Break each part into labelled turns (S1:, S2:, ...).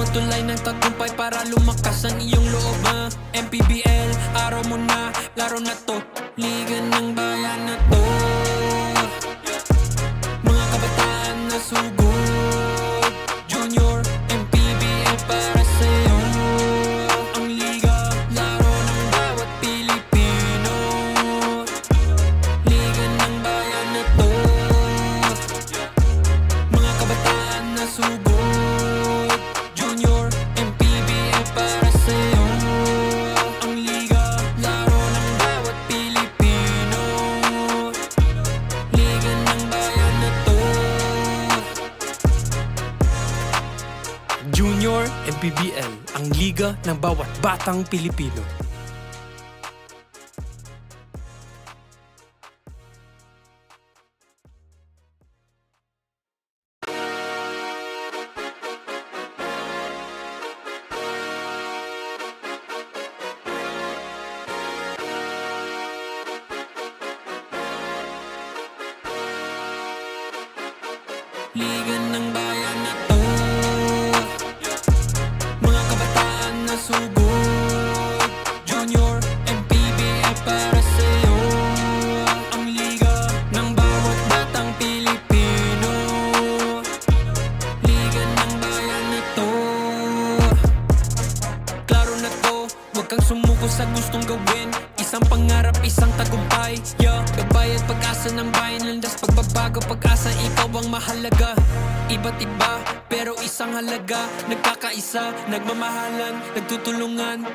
S1: Tulay ng tagumpay para lumakas ang iyong loob, MPBL, araw mo na, laro na to. Liga ng bayan na to. Mga kabataan na sugod, Junior, MPBL para sa'yo. Ang liga, laro ng bawat Pilipino. Liga ng bayan na to. Mga kabataan na sugod, Junior, MPBL para sa'yo. Ang liga, laro ng bawat Pilipino. Liga ng bayan na to. Junior, MPBL, ang liga ng bawat batang Pilipino. Liga ng bayan na to. Mga kabataan na sugod, Junior, MPBL para sa'yo. Ang liga ng bawat batang Pilipino. Liga ng bayan na to. Klaro na to, huwag kang sumuko sa gustong gawin. Isang pangarap, isang tagumpay, yeah. Kabayad pag-asa ng bayan, landas pagbabago, pag-asa, ikaw ang mahalaga. Iba't iba, pero isang halaga. Nagkakaisa, nagmamahalan, nagtutulungan.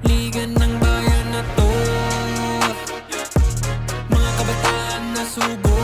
S1: Liga ng bayan na to. Mga kabataan na sugod.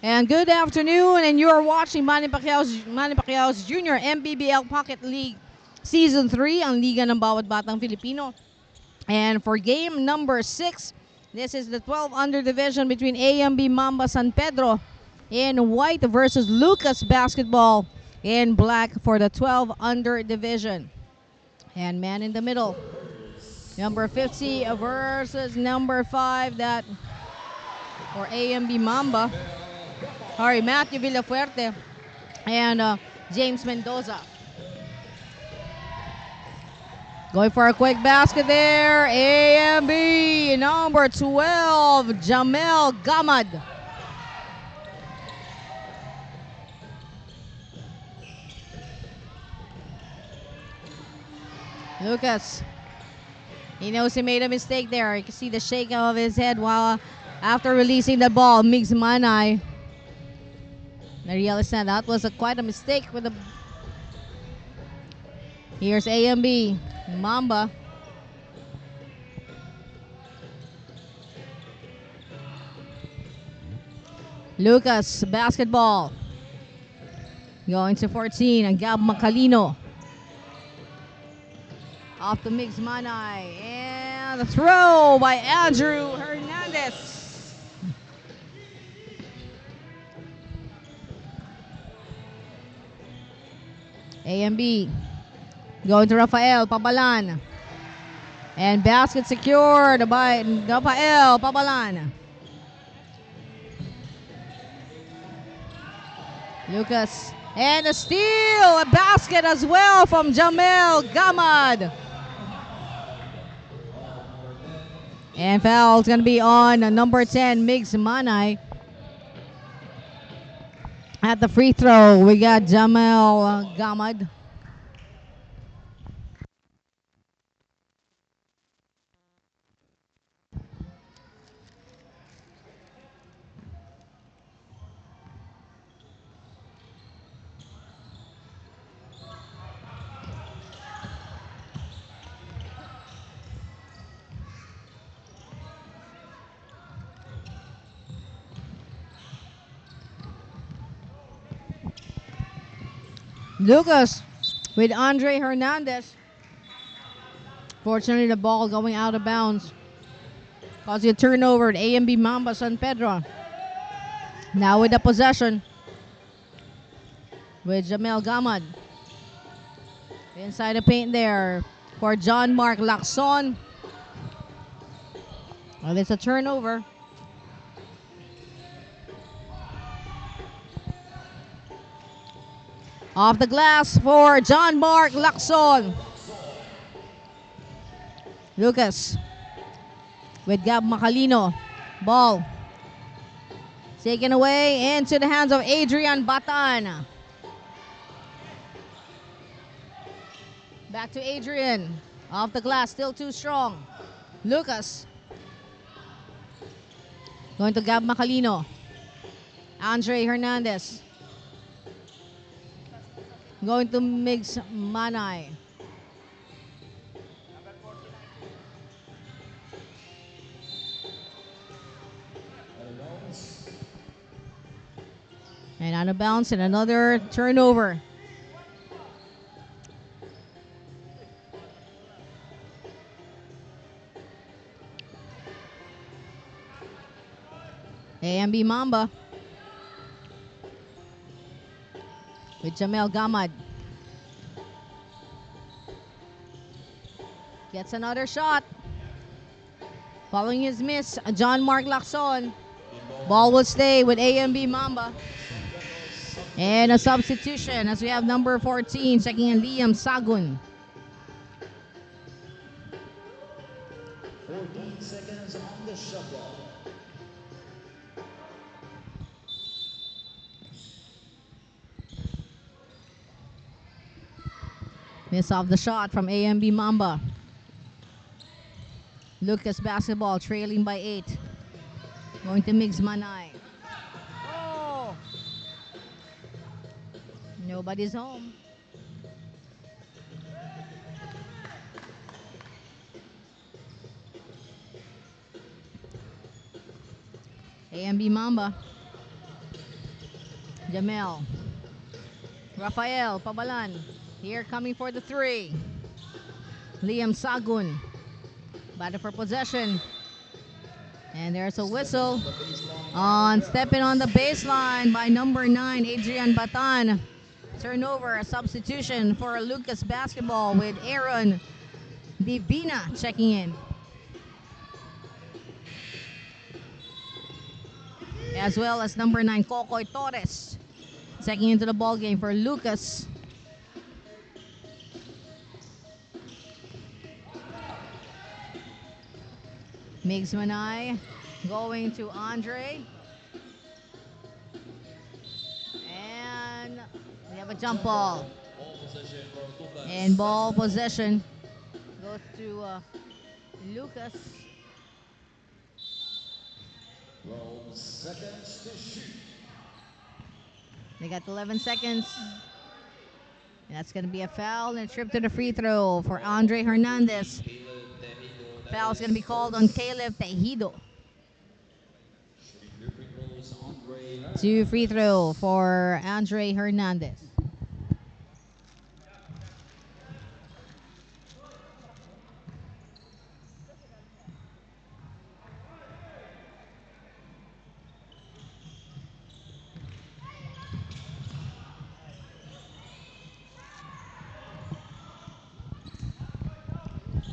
S2: And good afternoon, and you are watching Manny Pacquiao's Junior MPBL Pocket League Season 3, ang liga ng bawat batang Filipino. And for game number 6, this is the 12 under division between AMB MAMBA San Pedro in white versus LUKKAS Basketball in black for the 12 under division. And man in the middle, number 50 versus number 5, that for AMB MAMBA. Sorry, Matthew Villafuerte and James Mendoza. Going for a quick basket there. AMB number 12, Jamel Gamad. LUKKAS. He knows he made a mistake there. You can see the shake of his head while after releasing the ball. Migs Manay. I realized that was quite a mistake with the. Here's AMB Mamba. LUKKAS basketball. Going to 14, and Gab Macalino. Off to Migs Manay. And the throw by Andrew Hernandez. AMB going to Rafael Pabalan. And basket secured by Rafael Pabalan. LUKKAS. And a steal, a basket as well from Jamel Gamad. And foul's going to be on number 10, Migs Manay. At the free throw, we got Jamel Gamad. Lucas with Andre Hernandez. Fortunately, the ball going out of bounds. Causing a turnover at AMB Mamba San Pedro. Now with the possession. With Jamel Gamad. Inside the paint there for John Mark Lacson. Well, it's a turnover. Off the glass for John Mark Lacson. Lucas with Gab Macalino. Ball taken away into the hands of Adrian Batan. Back to Adrian. Off the glass, still too strong. Lucas. Going to Gab Macalino. Andre Hernandez. Going to Migs Manay. And out of bounds and another turnover. AMB Mamba with Jamel Gamad. Gets another shot. Following his miss, John Mark Lacson. Ball will stay with AMB Mamba. And a substitution as we have number 14 checking in Liam Sagun.
S3: 14 seconds on the shot clock.
S2: Miss off the shot from AMB Mamba. Lucas basketball trailing by 8. Going to Migs Manay. Oh! Nobody's home. AMB Mamba. Jamel. Rafael Pabalan. Here coming for the 3. Liam Sagun. Battle for possession. And there's a whistle on stepping on the baseline by number 9, Adrian Batan. Turnover, a substitution for Lucas basketball with Aaron Divina checking in. As well as number 9, Kokoy Torres checking into the ball game for Lucas. Migs Manay going to Andre. And we have a jump ball. And ball possession goes to Lucas.
S3: 12 seconds to shoot.
S2: They got 11 seconds. That's going to be a foul and a trip to the free throw for Andre Hernandez. Foul's going to be called on Caleb Tejido. 2 free throw for Andre Hernandez.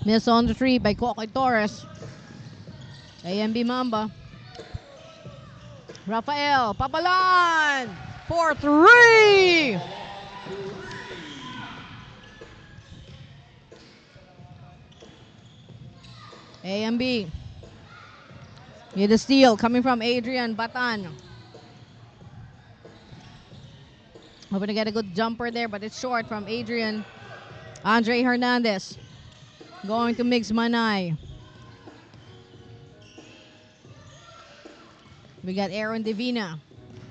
S2: Miss on the 3 by Kokoy Torres. AMB Mamba. Rafael Papalan for 3. AMB With a steal coming from Adrian Batan. Hoping to get a good jumper there, but it's short from Adrian. Andre Hernandez going to mix Manay. We got Aaron Divina.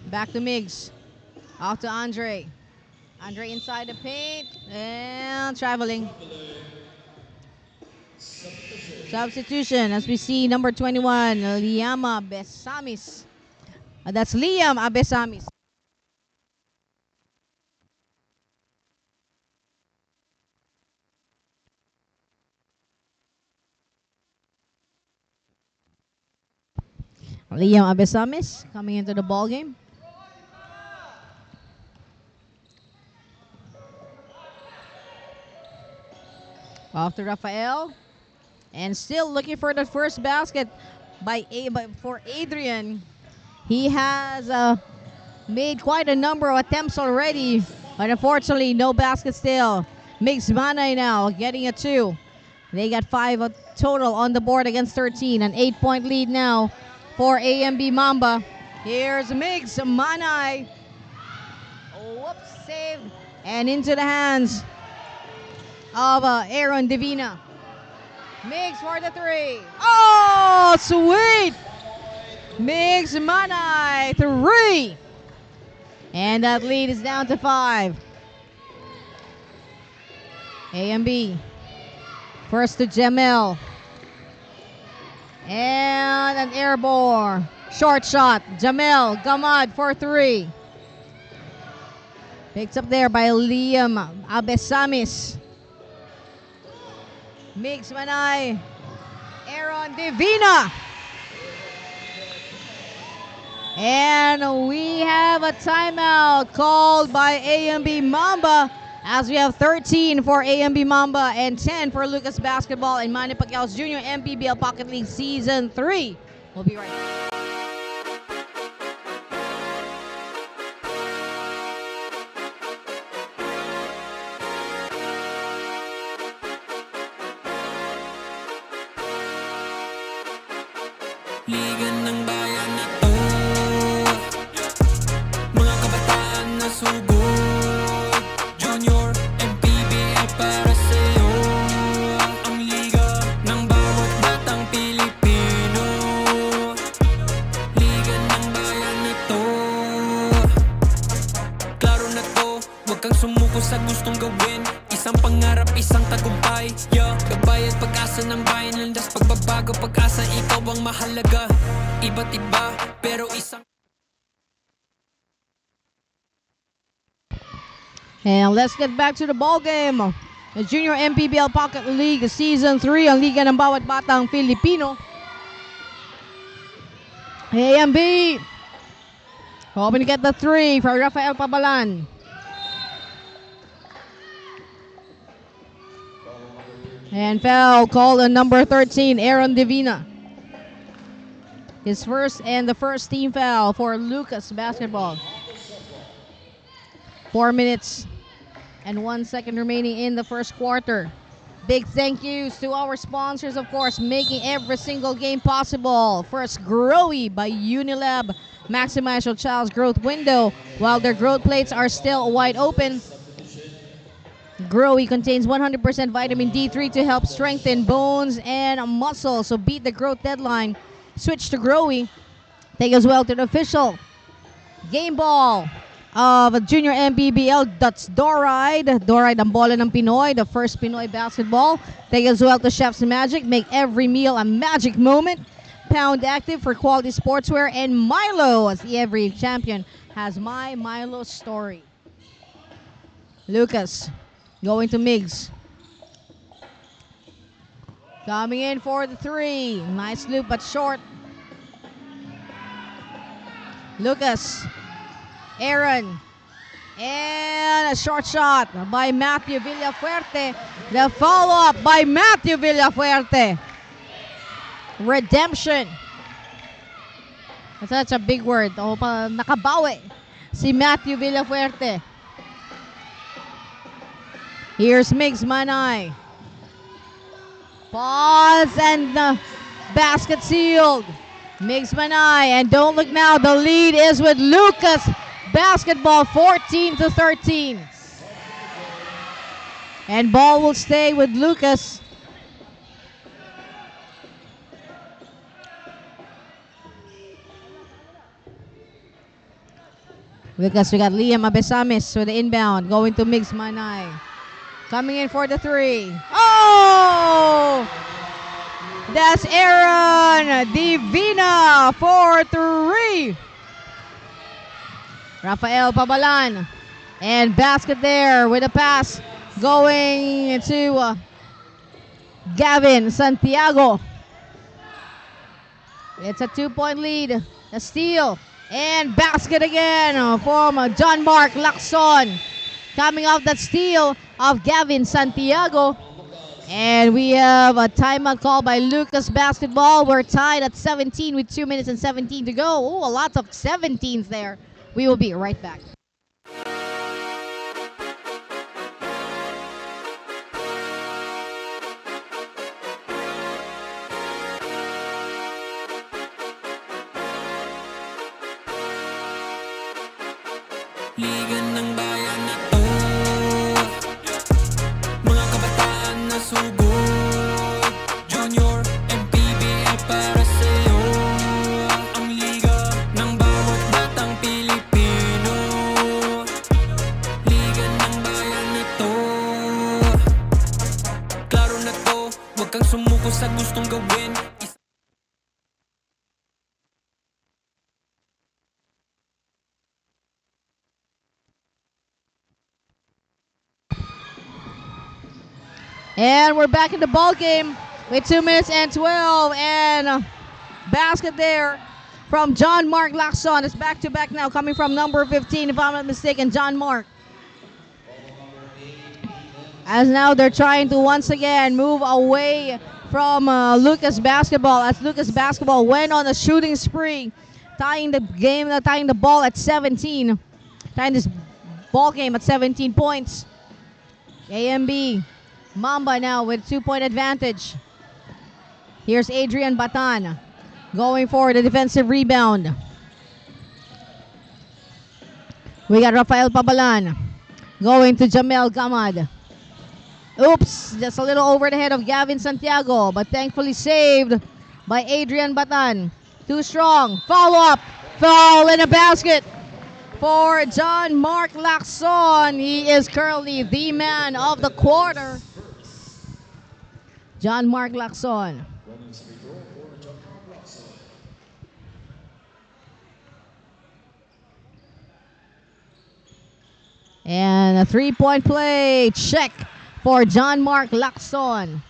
S2: Back to Migs. Off to Andre. Andre inside the paint. And traveling. Substitution as we see number 21, Liam Abesamis. That's Liam Abesamis. Liam Abesamis coming into the ball game. Off to Rafael. And still looking for the first basket for Adrian. He has made quite a number of attempts already, but unfortunately no basket still. Mix Manay now getting a 2. They got 5 total on the board against 13. An 8-point lead now for AMB Mamba. Here's Mix Manay. Whoops, saved. And into the hands of Aaron Divina. Mix for the 3. Oh, sweet! Mix Manay, 3. And that lead is down to 5. AMB. First to Jamel. And an airborne. Short shot. Jamel Gamad for 3. Picked up there by Liam Abesamis. Mix Manay. Aaron Divina. And we have a timeout called by AMB Mamba as we have 13 for AMB Mamba and 10 for Lucas Basketball in Manny Pacquiao's Junior MPBL Pocket League Season 3. We'll be right back.
S1: Liga ng bayan na to, mga kabataan na sugod. Junior MPBL para sa'yo, ang liga ng bawat batang Pilipino. Liga ng bayan na to, klaro na to, huwag kang sumuko sa gustong gawin. Isang pangarap, isang tagumpay, yeah. Gabay at pag-asa ng bayan, landas pagbabago, pag-asa, ikaw ang mahalaga. Iba't iba, pero isang...
S2: And let's get back to the ball game. The Junior MPBL Pocket League Season 3, ang liga ng bawat batang Pilipino. AMB hoping to get the 3 for Rafael Pabalan. And foul called on number 13, Aaron Divina. His first and the first team foul for Lucas Basketball. 4 minutes and 1 second remaining in the first quarter. Big thank yous to our sponsors, of course, making every single game possible. First, Growy by Unilab. Maximize your child's growth window while their growth plates are still wide open. Growy contains 100% vitamin D3 to help strengthen bones and muscle. So beat the growth deadline. Switch to Growy. Take us well to the official game ball of Junior MPBL. That's Doride. Doride ang bola ng Pinoy. The first Pinoy basketball. Take us well to Chef's Magic. Make every meal a magic moment. Pound Active for quality sportswear. And Milo, as every champion has my Milo story. Lucas going to Migs. Coming in for the 3. Nice loop but short. Lucas. Aaron. And a short shot by Matthew Villafuerte. The follow-up by Matthew Villafuerte. Redemption. That's such a big word. Oh, nakabawi si Matthew Villafuerte. Here's Migs Manay. Pause and basket sealed. Migs Manay, and don't look now, the lead is with Lucas Basketball, 14-13. And ball will stay with Lucas. Lucas, we got Liam Abesamis with the inbound, going to Migs Manay. Coming in for the three. Oh! That's Aaron Divina for three. Rafael Pabalan. And basket there with a pass going to Gavin Santiago. It's a 2-point lead. A steal. And basket again from John Mark Lacson. Coming off that steal of Gavin Santiago. And we have a timeout call by Lucas Basketball. We're tied at 17 with 2 minutes and 17 to go. Oh, a lot of 17s there. We will be right back.
S1: Liga ng bayan na to, mga kabataan na sugod. Junior, MPBL para sa'yo. Ang liga ng bawat batang Pilipino. Liga ng bayan na to. Klaro na to, huwag kang sumuko sa gustong gawin.
S2: And we're back in the ball game with 2 minutes and 12. And basket there from John Mark Lacson. It's back-to-back now, coming from number 15, if I'm not mistaken, John Mark. As now they're trying to once again move away from Lucas Basketball, as Lucas Basketball went on a shooting spree, tying the ball at 17. Tying this ball game at 17 points. AMB Mamba now with 2-point advantage. Here's Adrian Batan going for the defensive rebound. We got Rafael Pabalan going to Jamel Gamad. Oops, just a little over the head of Gavin Santiago, but thankfully saved by Adrian Batan. Too strong. Follow up. Foul in a basket for John Mark Lacson. He is currently the man of the quarter. John Mark Lacson. And a 3-point play. Check for John Mark Lacson.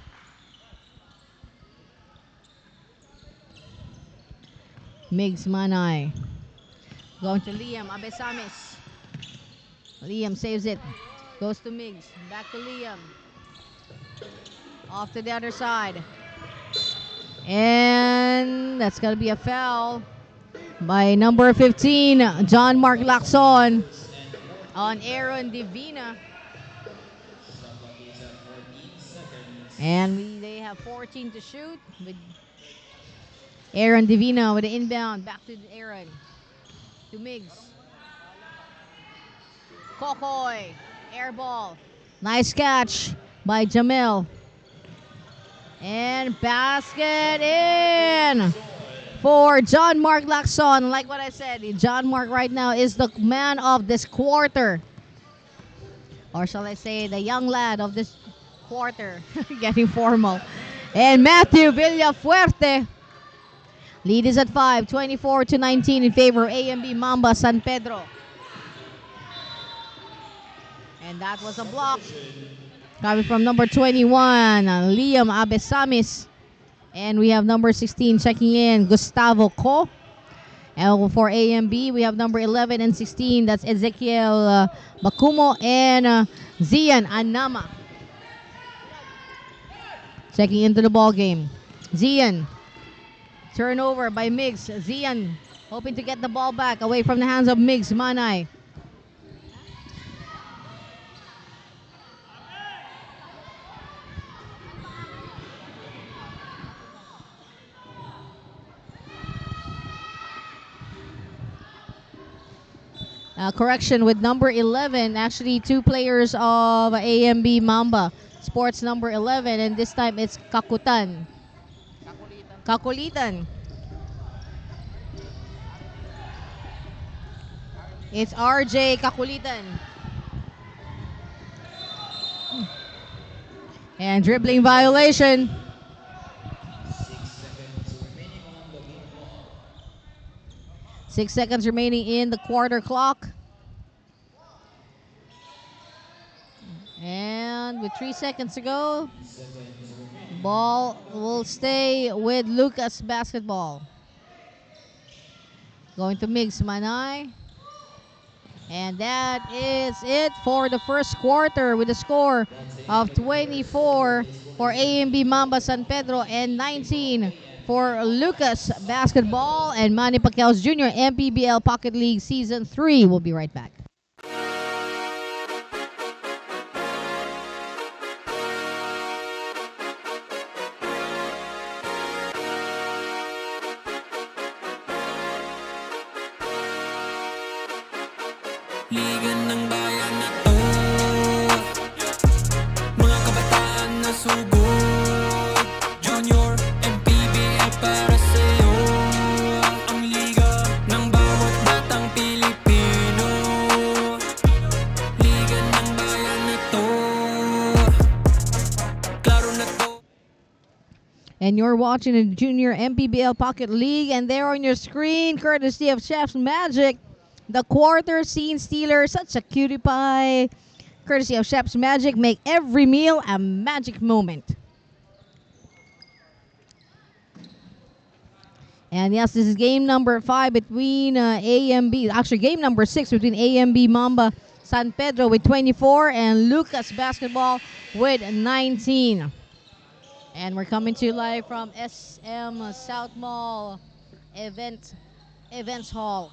S2: Migs Manay. Going to Liam Abesamis. Liam saves it. Goes to Migs. Back to Liam. Off to the other side. And that's going to be a foul by number 15, John Mark Lacson, on Aaron Divina. And they have 14 to shoot with Aaron Divina with the inbound. Back to Aaron. To Migs. Kokoy. Air ball. Nice catch by Jamel. And basket in for John Mark Lacson. Like what I said, John Mark right now is the man of this quarter. Or shall I say the young lad of this quarter. Getting formal. And Matthew Villafuerte. Lead is at 5, 24-19 in favor of AMB Mamba San Pedro. And that was a block. Coming from number 21, Liam Abesamis. And we have number 16 checking in, Gustavo Ko. And for AMB, we have number 11 and 16. That's Ezekiel Bakumo and Zian Anama. Checking into the ball game. Zian. Turnover by Migs. Zian hoping to get the ball back away from the hands of Migs Manay. correction, with number 11. Actually, two players of AMB Mamba. Sports number 11, and this time it's Kakutan. Kakulitan. It's RJ Kakulitan. And dribbling violation. 6 seconds remaining in the quarter clock. And with 3 seconds to go, ball will stay with LUKKAS basketball. Going to mix Manay. And that is it for the first quarter with a score of 24 for AMB Mamba San Pedro and 19 for LUKKAS basketball and Manny Pacquiao's Jr. MPBL Pocket League Season 3. We'll be right back.
S1: Liga ng bayan na to, mga kabataan na sugod, Junior MPBL para sa'yo. Ang liga ng bawat batang Pilipino, liga ng bayan na to, klaro na to.
S2: And you're watching the Junior MPBL Pocket League, and there on your screen, courtesy of Chef's Magic, the quarter scene stealer, such a cutie pie. Courtesy of Chef's Magic, make every meal a magic moment. And yes, this is game number 5 between AMB, actually game number 6 between AMB Mamba San Pedro with 24 and LUKKAS basketball with 19. And we're coming to you live from SM SOUTHMALL Events Hall.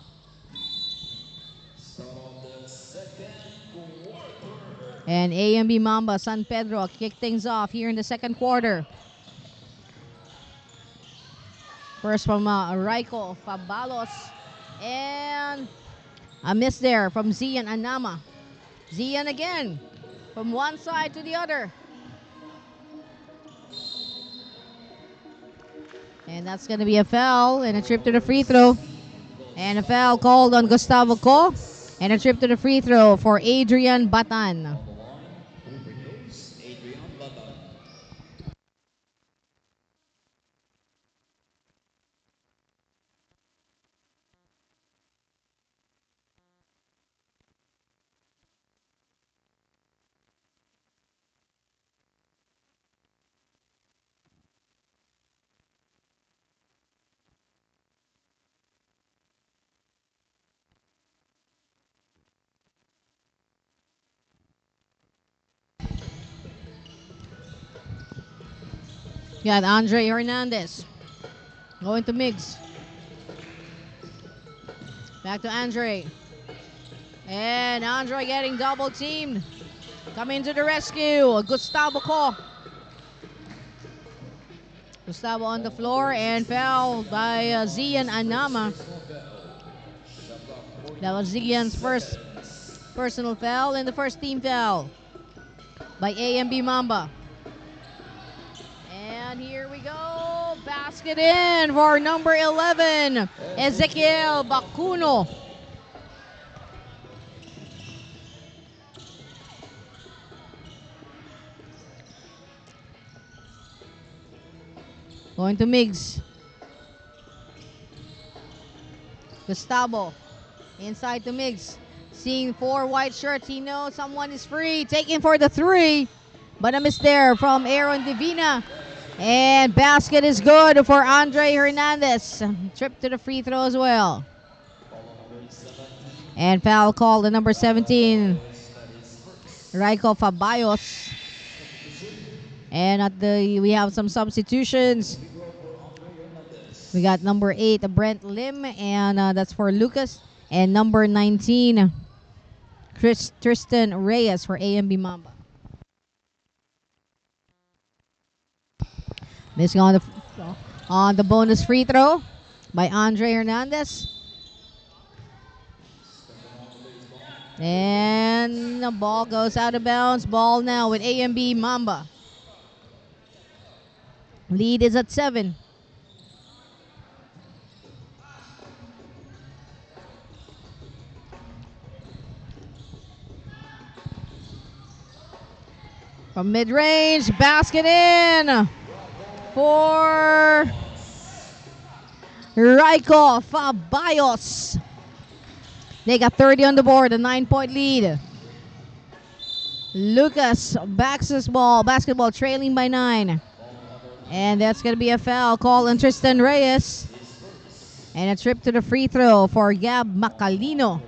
S2: And AMB Mamba San Pedro kick things off here in the second quarter. First from Raiko Fabalos. And a miss there from Zian Anama. Zian again. From one side to the other. And that's going to be a foul and a trip to the free throw. And a foul called on Gustavo Co. And a trip to the free throw for Adrian Batan. Got Andre Hernandez going to mix. Back to Andre. And Andre getting double teamed. Coming to the rescue. Gustavo Co. Gustavo on the floor and fouled by Zian Anama. That was Zian's first personal foul and the first team foul by AMB Mamba. And here we go. Basket in for number 11, Ezekiel Bacuno. Going to Migs. Gustavo inside to Migs. Seeing 4 white shirts. He knows someone is free. Taking for the 3. But a miss there from Aaron Divina. And basket is good for Andre Hernandez. Trip to the free throw as well. And foul called the number 17, Raiko Fabayos. And we have some substitutions. We got number 8, Brent Lim, and that's for LUKKAS. And number 19, Tristan Reyes for AMB Mamba. Missing on the bonus free throw by Andre Hernandez. And the ball goes out of bounds. Ball now with AMB Mamba. Lead is at 7. From mid-range, basket in for Raiko Fabayos. They got 30 on the board, a 9-point lead. Lucas backs this ball, basketball trailing by 9. And that's going to be a foul call on Tristan Reyes. And a trip to the free throw for Gab Macalino.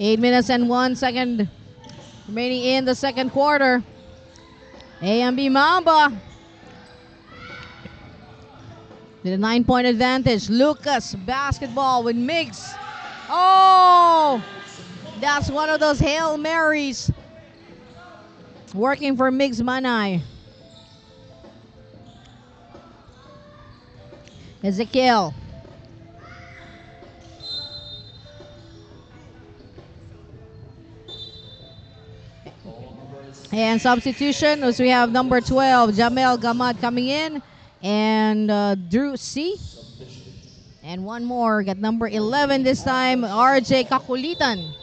S2: 8 minutes and 1 second remaining in the second quarter. AMB Mamba with a 9-point advantage. Lucas basketball with Miggs. Oh, that's one of those Hail Marys working for Miggs Manay. Ezekiel. And substitution, as we have number 12, Jamel Gamad coming in, and Drew C. And one more, got number 11 this time, RJ Kakulitan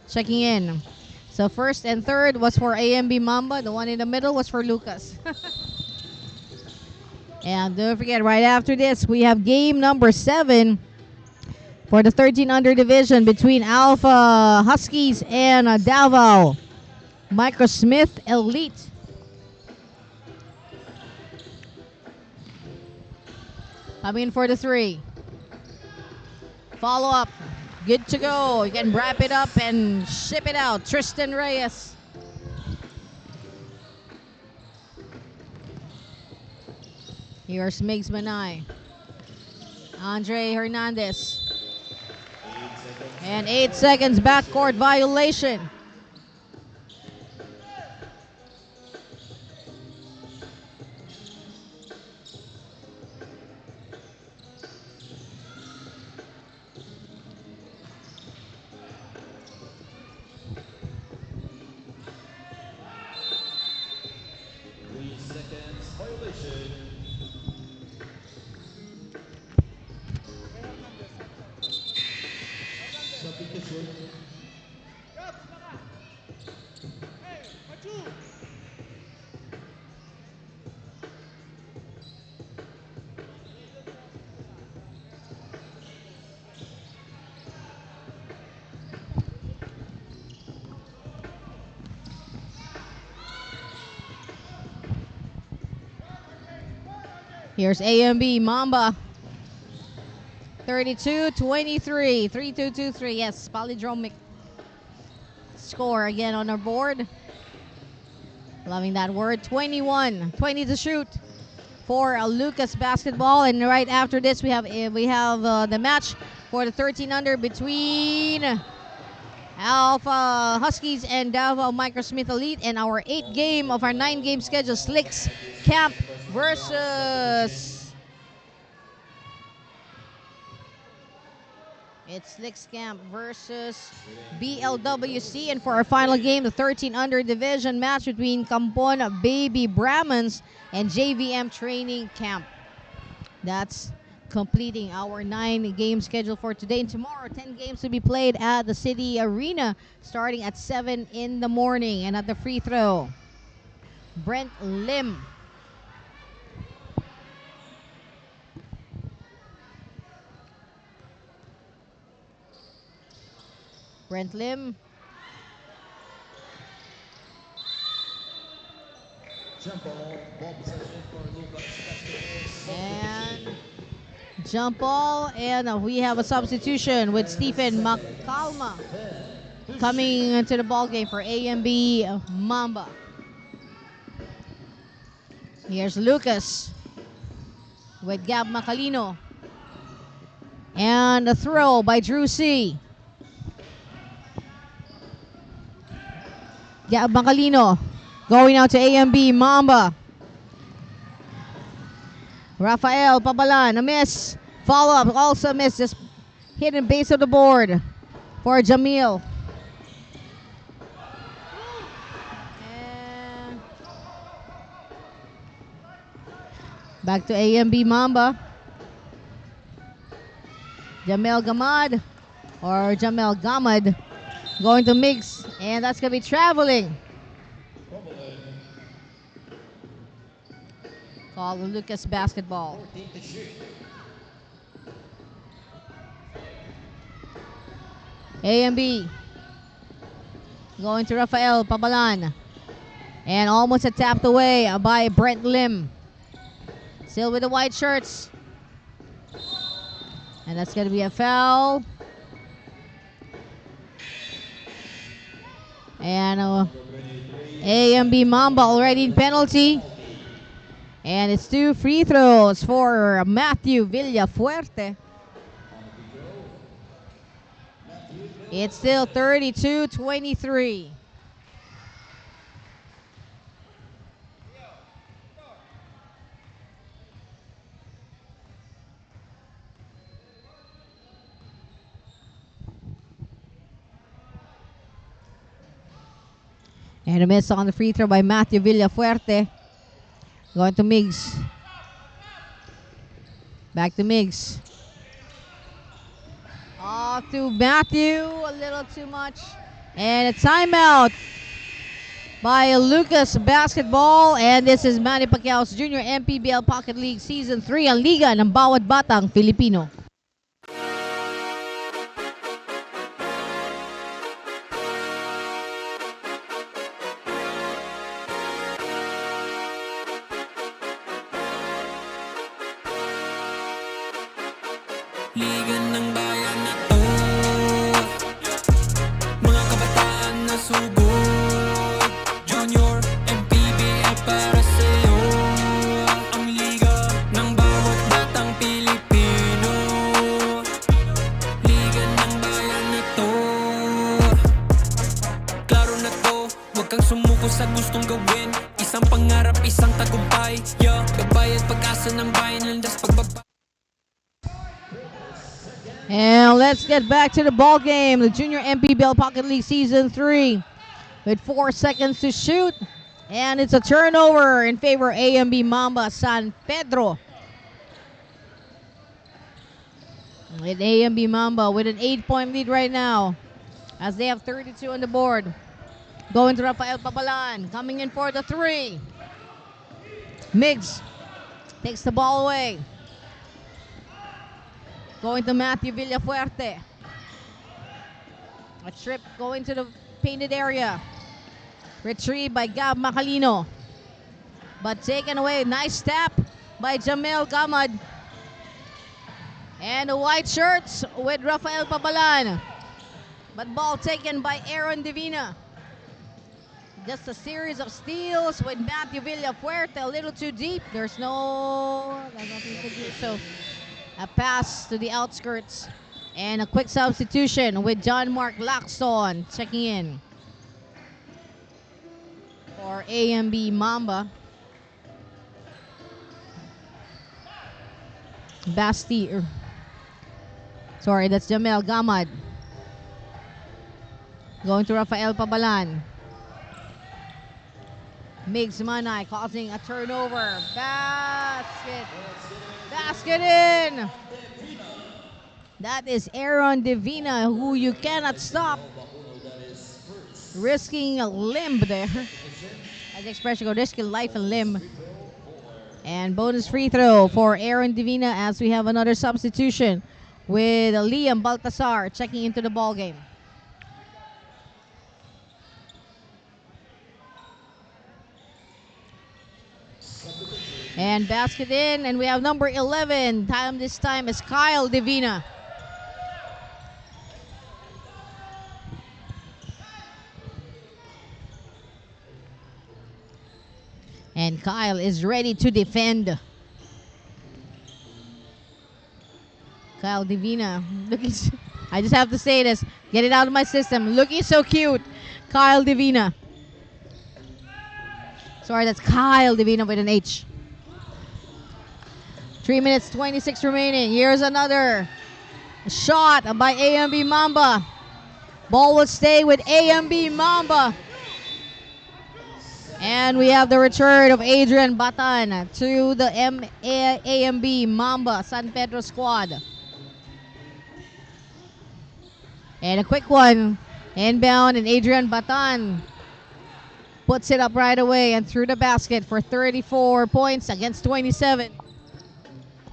S2: checking in. So first and third was for AMB Mamba. The one in the middle was for Lucas. And don't forget, right after this, we have game number 7 for the 13 under division between Alpha Huskies and Davao Microsmith Elite. Coming in for the 3. Follow up. Good to go. You can wrap it up and ship it out. Tristan Reyes. Here's Miggs Manay. Andre Hernandez. And 8 seconds backcourt violation. Here's AMB Mamba. 32-23. 3-2-2-3. Yes, palindromic score again on our board. Loving that word. 21. 20 to shoot for Lucas basketball. And right after this, we have the match for the 13 under between Alpha Huskies and Davao Microsmith Elite. And our 8th game of our 9-game schedule, Slicks Camp versus Slicks Camp versus BLWC. And for our final game, the 13 under division match between Kampon Baby Brahmins and JVM Training Camp. That's completing our 9-game schedule for today. And tomorrow, 10 games to be played at the City Arena starting at 7 in the morning. And at the free throw, Brent Lim. Brent Lim.
S3: Jump ball. Ball possession for LUKKAS basketball.
S2: And jump ball. And we have a substitution with Stephen Macalma coming into the ball game for AMB Mamba. Here's Lucas with Gab Macalino. And a throw by Drew C. Gab Macalino going out to AMB Mamba. Rafael Pabalan, a miss. Follow up, also miss. Just hidden base of the board for Jamil. And back to AMB Mamba. Jamel Gamad or Jamel Gamad going to mix, and that's going to be traveling. Call the LUKKAS basketball.
S3: 14 to shoot.
S2: AMB going to Rafael Pabalan. And almost a tapped away by Brent Lim. Still with the white shirts. And that's going to be a foul. And AMB Mamba already in penalty. And it's 2 free throws for Matthew Villafuerte. It's still 32-23. And a miss on the free throw by Matthew Villafuerte. Going to Miggs. Back to Miggs. Off to Matthew. A little too much. And a timeout by LUKKAS basketball. And this is Manny Pacquiao's Junior MPBL Pocket League Season 3. Ang liga ng bawat batang Filipino.
S1: Liga ng bayan na to, mga kabataan na sugod. Junior MPBL para sa'yo, ang liga ng bawat batang Pilipino. Liga ng bayan na to, klaro na to, huwag kang sumuko sa gustong gawin. Isang pangarap, isang tagumpay, yeah. Gabay at pag-asa ng bayan, landas pagbaba.
S2: And let's get back to the ball game. The Junior MPBL Pocket League Season 3 with 4 seconds to shoot. And it's a turnover in favor of AMB Mamba San Pedro. With AMB Mamba with an 8-point lead right now as they have 32 on the board. Going to Rafael Pabalan. Coming in for the 3. Miggs takes the ball away. Going to Matthew Villafuerte. A trip going to the painted area. Retrieved by Gab Macalino. But taken away. Nice tap by Jamel Gamad. And the white shirts with Rafael Pabalan. But ball taken by Aaron Divina. Just a series of steals with Matthew Villafuerte. A little too deep. There's nothing to do. So a pass to the outskirts. And a quick substitution with John Mark Laxton checking in for AMB Mamba. Sorry, that's Jamel Gamad. Going to Rafael Pabalan. Miggs Manay causing a turnover. Basket in. That is Aaron Divina, who you cannot stop. Risking a limb there. As the expression goes, risking life and limb. And bonus free throw for Aaron Divina as we have another substitution with Liam Baltasar checking into the ball game. And basket in, and we have number 11. This time is Kyle Divina. And Kyle is ready to defend. Kyle Divina, looking. I just have to say this. Get it out of my system. Looking so cute. Kyle Divina. Sorry, that's Kyle Divina with an H. 3 minutes, 26 remaining. Here's another shot by AMB Mamba. Ball will stay with AMB Mamba. And we have the return of Adrian Batan to the AMB Mamba San Pedro squad. And a quick one. Inbound, and Adrian Batan puts it up right away and through the basket for 34 points against 27.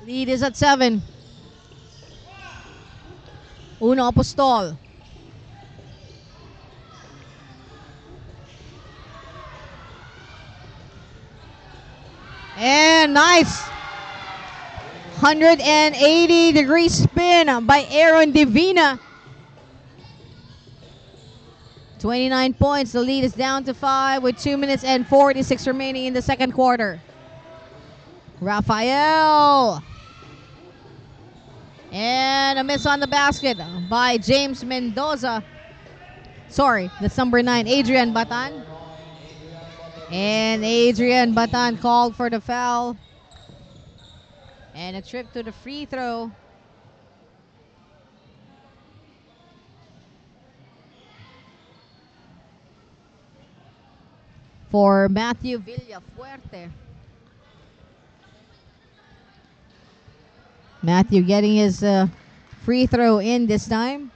S2: Lead is at 7. Uno Apostol. And nice 180-degree spin by Aaron Divina. 29 points. The lead is down to 5 with 2 minutes and 46 remaining in the second quarter. Rafael. And a miss on the basket by James Mendoza. Sorry, that's number 9, Adrian Batan. And Adrian Batan called for the foul. And a trip to the free throw. For Matthew Villafuerte. Matthew getting his free throw in this time.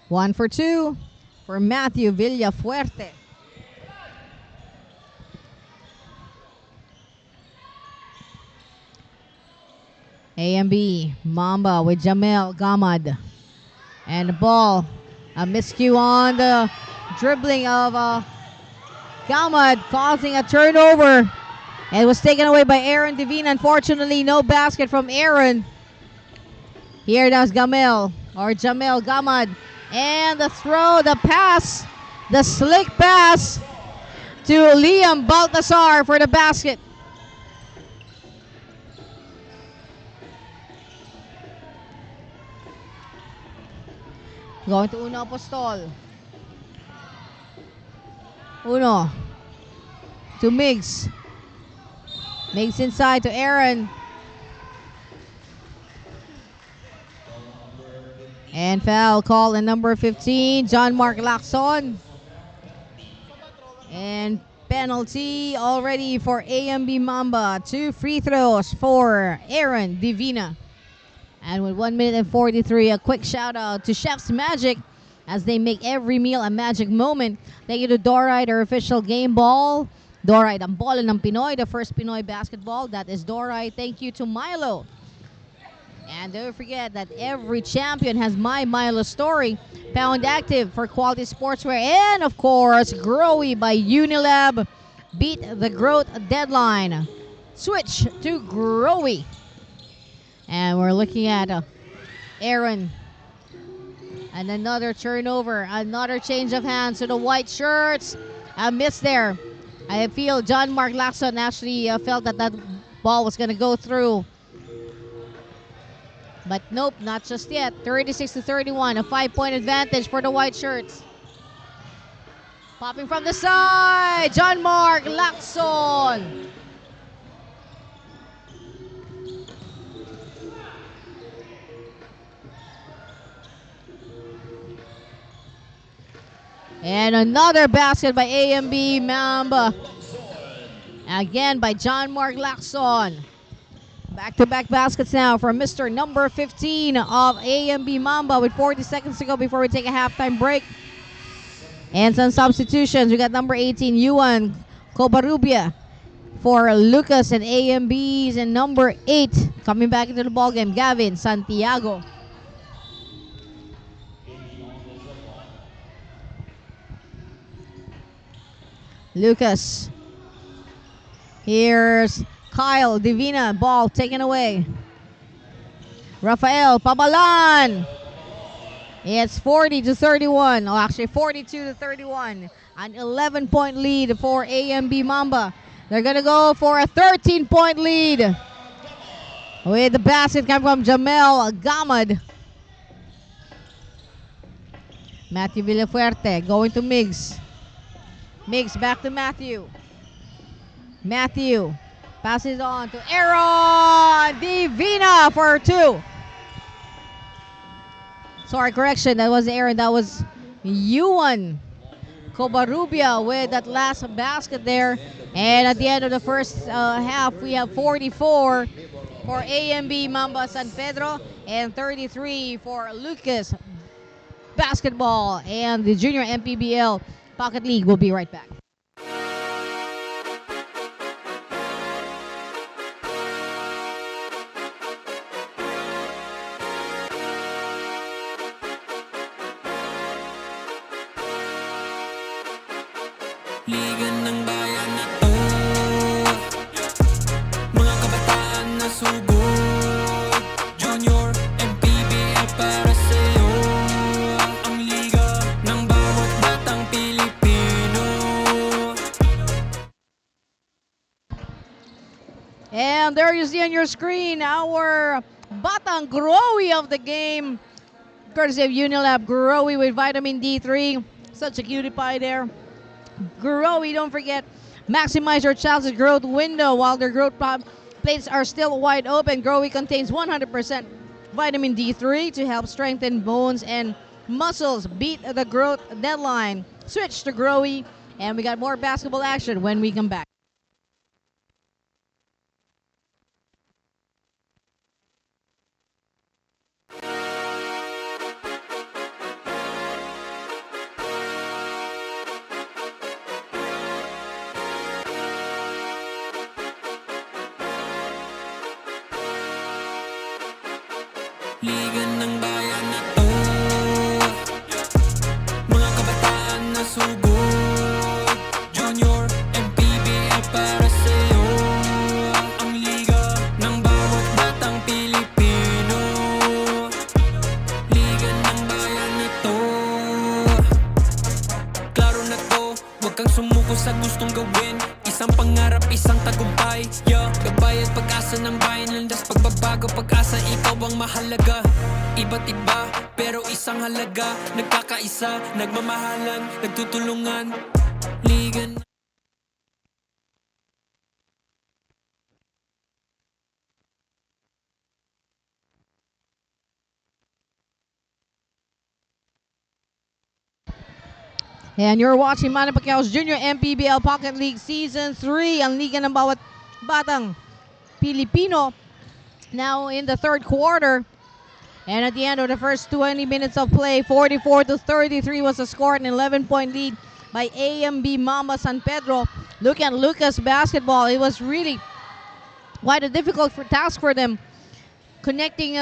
S2: One for 2 for Matthew Villafuerte. AMB Mamba with Jamel Gamad. And the ball, a miscue on the dribbling of Gamad, causing a turnover. And it was taken away by Aaron Divina. Unfortunately, no basket from Aaron. Here does Jamel Gamad. And the throw, the pass, the slick pass to Liam Baltasar for the basket. Going to Uno Apostol. Uno to Miggs. Miggs inside to Aaron. And foul call in number 15, John Mark Lacson. And penalty already for AMB Mamba. 2 free throws for Aaron Divina. And with 1 minute and 43, a quick shout out to Chef's Magic as they make every meal a magic moment. Thank you to Dorite, our official game ball. Dorite, ang bola ng Pinoy, the first Pinoy basketball. That is Dorite. Thank you to Milo. And don't forget that every champion has my Milo story. Pound Active for quality sportswear. And of course, Growy by Unilab. Beat the growth deadline. Switch to Growy. And we're looking at Aaron. And another turnover. Another change of hands to the white shirts. A miss there. I feel John Mark Lacson actually felt that that ball was going to go through. But nope, not just yet. 36-31, a 5-point advantage for the white shirts. Popping from the side, John Mark Lacson. And another basket by AMB Mamba. Again by John Mark Lacson. Back-to-back baskets now from Mr. number 15 of AMB Mamba with 40 seconds to go before we take a halftime break. And some substitutions. We got number 18, Yuan Cobarrubia for LUKKAS and AMBs. And number 8, coming back into the ballgame, Gavin Santiago. Lucas. Here's Kyle Divina. Ball taken away. Rafael Pabalan. It's 40-31. Oh, actually 42-31. An 11-point lead for AMB Mamba. They're going to go for a 13-point lead. With the basket coming from Jamel Gamad. Matthew Villafuerte going to Miggs. Miggs back to Matthew. Matthew passes on to Aaron Divina for 2. Sorry, correction. That was Aaron. That was Yuan Covarrubia with that last basket there. And at the end of the first half, we have 44 for AMB Mamba San Pedro and 33 for Lucas Basketball and the Junior MPBL Pocket League. Will be right back.
S1: Liga ng bayan na to, mga kabataan na sugod, Junior MPBL para sa'yo, ang liga ng bawat batang Pilipino.
S2: And there you see on your screen our Batang Growy of the game, courtesy of Unilab Growy with vitamin D3. Such a cutie pie there. Growy, don't forget, maximize your child's growth window while their growth plates are still wide open. Growy contains 100% vitamin D3 to help strengthen bones and muscles. Beat the growth deadline. Switch to Growy, and we got more basketball action when we come back.
S1: Liga ng bayan na to, mga kabataan na sugod, Junior MPBL para sa'yo, ang liga ng bawat batang Pilipino. Liga ng bayan na to, klaro na to, huwag kang sumuko sa gustong gawin. Isang pangarap, isang tagumpay, yeah. Gabay at pag-asa ng bayan, landas pagbabago, pag-asa, ikaw ang mahalaga. Iba't iba, pero isang halaga. Nagkakaisa, nagmamahalan, nagtutulungan. Ligan.
S2: And you're watching Manny Pacquiao's Junior MPBL Pocket League Season 3. Ang liga ng bawat batang Pilipino. Now in the third quarter. And at the end of the first 20 minutes of play, 44-33 was the score, an 11-point lead by AMB Mamba San Pedro. Look at Lucas Basketball. It was really quite a difficult task for them. Connecting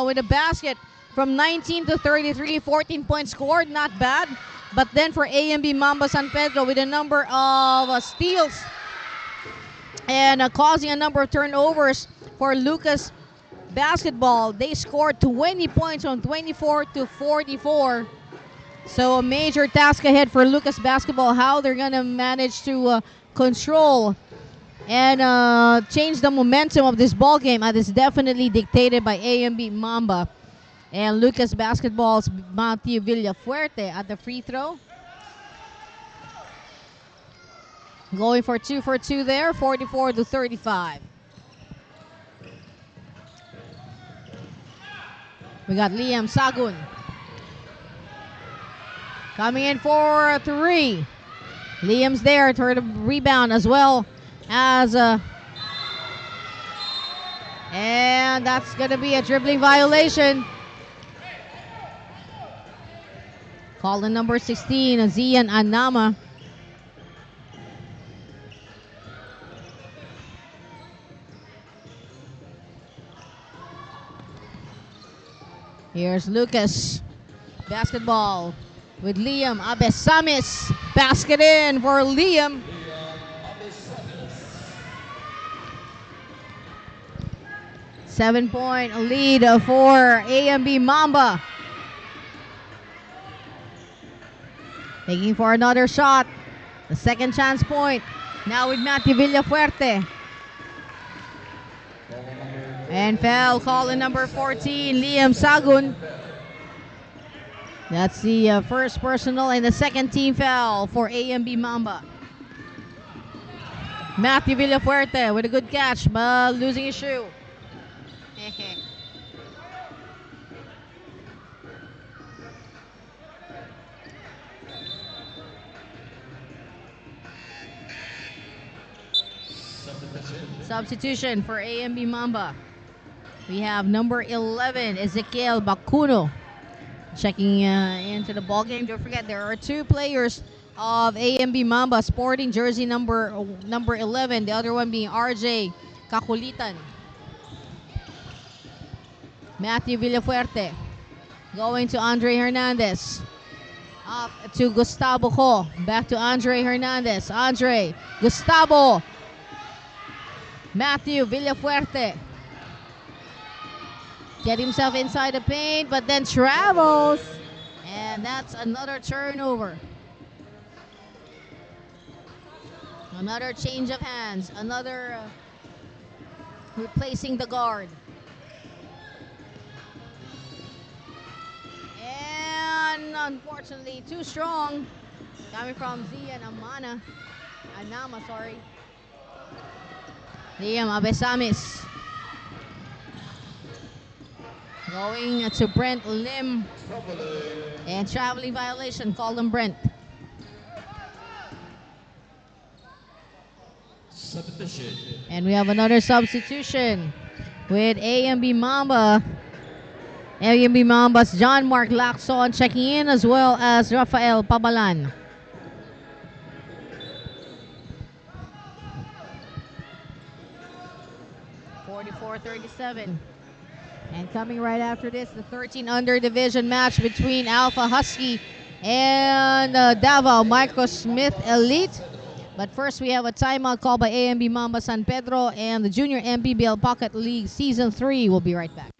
S2: with a basket from 19-33, 14 points scored, not bad. But then for AMB Mamba San Pedro with a number of steals and causing a number of turnovers for Lucas Basketball. They scored 20 points from 24-44. So a major task ahead for Lucas Basketball, how they're going to manage to control and change the momentum of this ball game. And it's definitely dictated by AMB Mamba. And Lucas Basketball's Matthew Villafuerte at the free throw. Going for 2 for 2 there, 44-35. We got Liam Sagun coming in for 3. Liam's there for the rebound as well as and that's going to be a dribbling violation. Called the number 16, Zian Anama. Here's Lucas. Basketball with Liam Abesamis. Basket in for Liam. 7-point lead for AMB Mamba. Taking for another shot. The second chance point. Now with Matthew Villafuerte. And foul call in number 14, Liam Sagun. That's the first personal and the second team foul for AMB Mamba. Matthew Villafuerte with a good catch, but losing his shoe. Substitution for AMB Mamba. We have number 11, Ezekiel Bacuno, checking into the ball game. Don't forget, there are two players of AMB Mamba sporting jersey number 11. The other one being RJ Kakulitan. Matthew Villafuerte going to Andre Hernandez. Up to Gustavo Ho. Back to Andre Hernandez. Andre, Gustavo, Matthew Villafuerte. Get himself inside the paint, but then travels. And that's another turnover. Another change of hands. Another replacing the guard. And unfortunately, too strong. Coming from Zian Anama, sorry. Liam Abesamis. Going to Brent Lim. And traveling violation, called him Brent.
S3: Substitution.
S2: And we have another substitution with AMB Mamba. AMB Mamba's John Mark Lacson checking in, as well as Rafael Pabalan. (44-37). And coming right after this, the 13 under division match between Alpha Husky and Davao Micro Smith Elite. But first, we have a timeout call by AMB Mamba San Pedro and the Junior MPBL Pocket League Season 3. We'll be right back.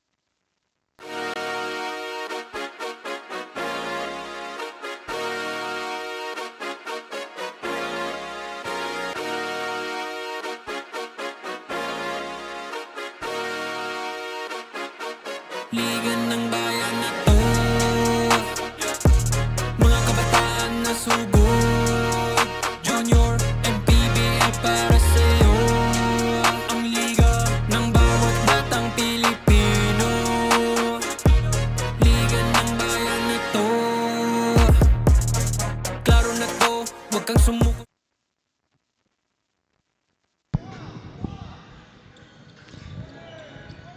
S1: Liga ng bayan na to, mga kabataan na sugod. Junior MPBL para sa'yo, ang liga ng bawat batang Pilipino. Liga ng bayan na to, klaro na to, huwag kang sumuko.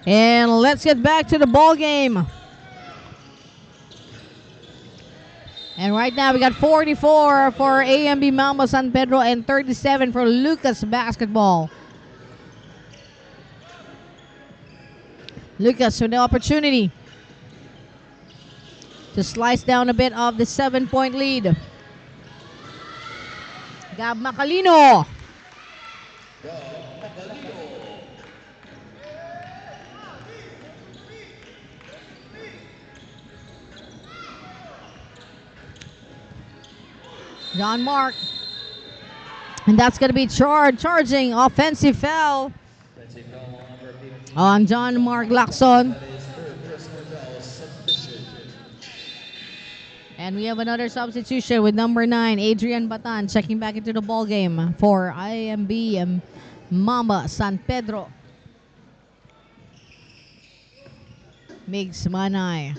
S2: And let's get back to the ball game. And right now we got 44 for AMB Mamba San Pedro and 37 for LUKKAS Basketball. LUKKAS with the opportunity to slice down a bit of the 7-point lead. Gab Macalino. John Mark. And that's going to be charging offensive foul on John Mark Lacson. And we have another substitution with number 9, Adrian Batan, checking back into the ball game for AMB Mamba San Pedro. Migs Manay.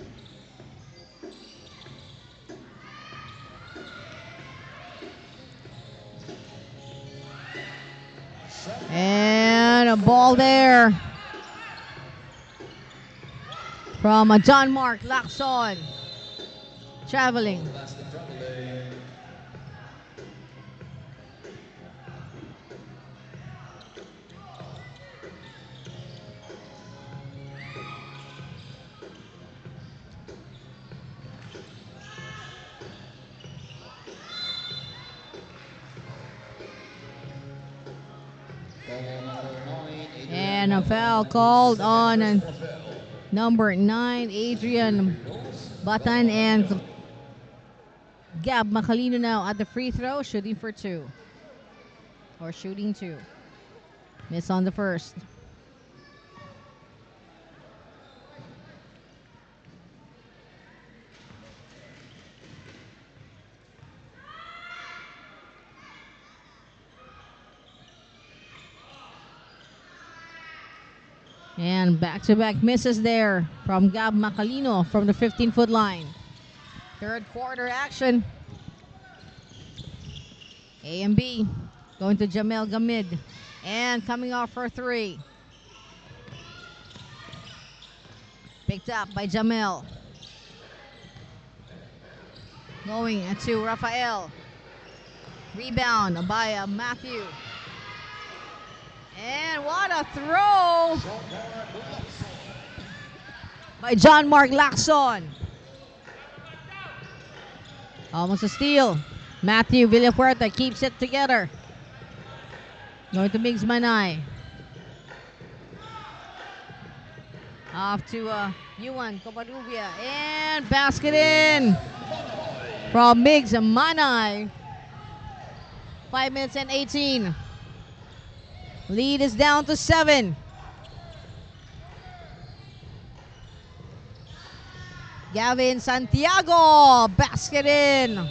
S2: And a ball there from John Mark Lacson. Traveling. And a foul called on number 9, Adrian Batan, and Gab Macalino now at the free throw, shooting for 2. Or shooting 2. Miss on the first. And back-to-back misses there from Gab Macalino from the 15-foot line. Third quarter action. AMB going to Jamel Gamid. And coming off for 3. Picked up by Jamel. Going to Rafael. Rebound by Matthew. And what a throw by John Mark Lacson. Almost a steal. Matthew Villapuerta keeps it together. Going to Migs Manay. Off to Yuan Covarubia. And basket in from Migs Manay. 5 minutes and 18. Lead is down to 7. Gavin Santiago, basket in.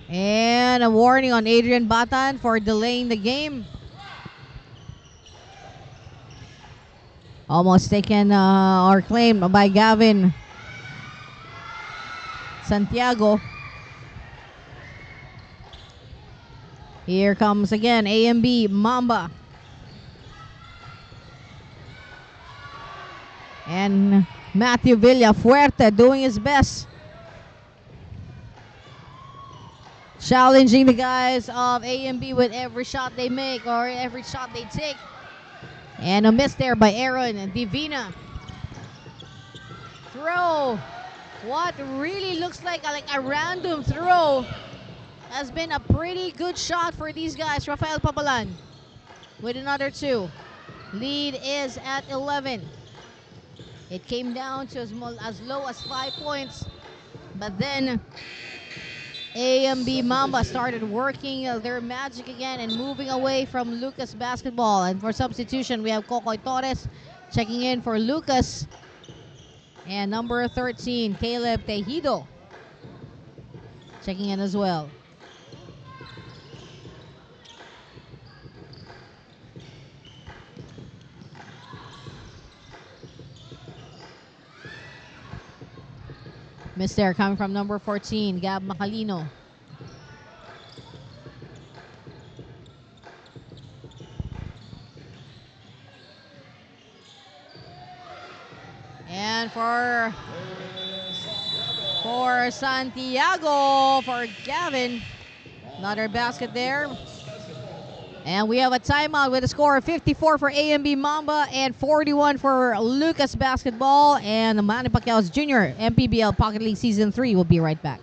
S2: And a warning on Adrian Batan for delaying the game. Almost taken or claimed by Gavin Santiago. Here comes again AMB Mamba. And Matthew Villafuerte doing his best. Challenging the guys of AMB with every shot they make or every shot they take. And a miss there by Aaron Divina. Throw. What really looks like a random throw has been a pretty good shot for these guys. Rafael Papalan with another 2. Lead is at 11. It came down to as low as 5 points. But then AMB Mamba started working their magic again and moving away from LUKKAS basketball. And for substitution, we have Kokoy Torres checking in for LUKKAS. And number 13, Caleb Tejido, checking in as well. Miss there coming from number 14, Gab Macalino. And for Santiago, for Gavin, another basket there. And we have a timeout with a score of 54 for AMB Mamba and 41 for LUKKAS basketball. And Manny Pacquiao's Jr. MPBL Pocket League Season 3 will be right back.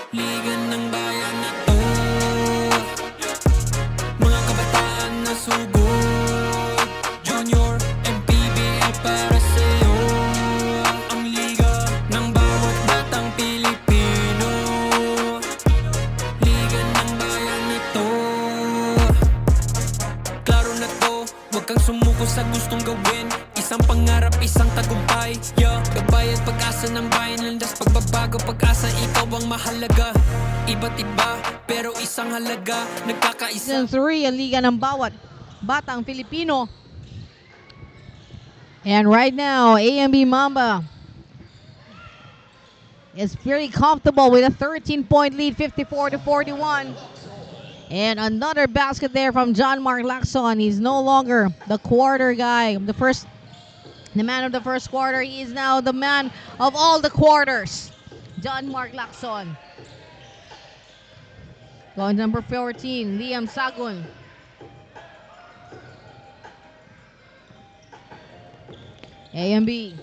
S1: Liga ng bayan na to, mga kabataan na sugod. Junior, MPBL para sa'yo. Ang liga ng bawat batang Pilipino. Liga ng bayan na to. Klaro na to, huwag kang sumuko sa gustong gawin. Isang pangarap, isang tagumpay. Gabay at pag-asa ng bayan. Landas pagbabago, pag-asa, ikaw ang mahalaga. Iba't iba, pero isang halaga. Nagkakaisa.
S2: Season 3, ang liga ng bawat batang Pilipino. And right now, AMB Mamba is very comfortable with a 13-point lead, 54-41. And another basket there from John Mark Lacson. He's no longer the quarter guy, the man of the first quarter. He is now the man of all the quarters. John Mark Lacson. Going to number 14, Liam Sagun. AMB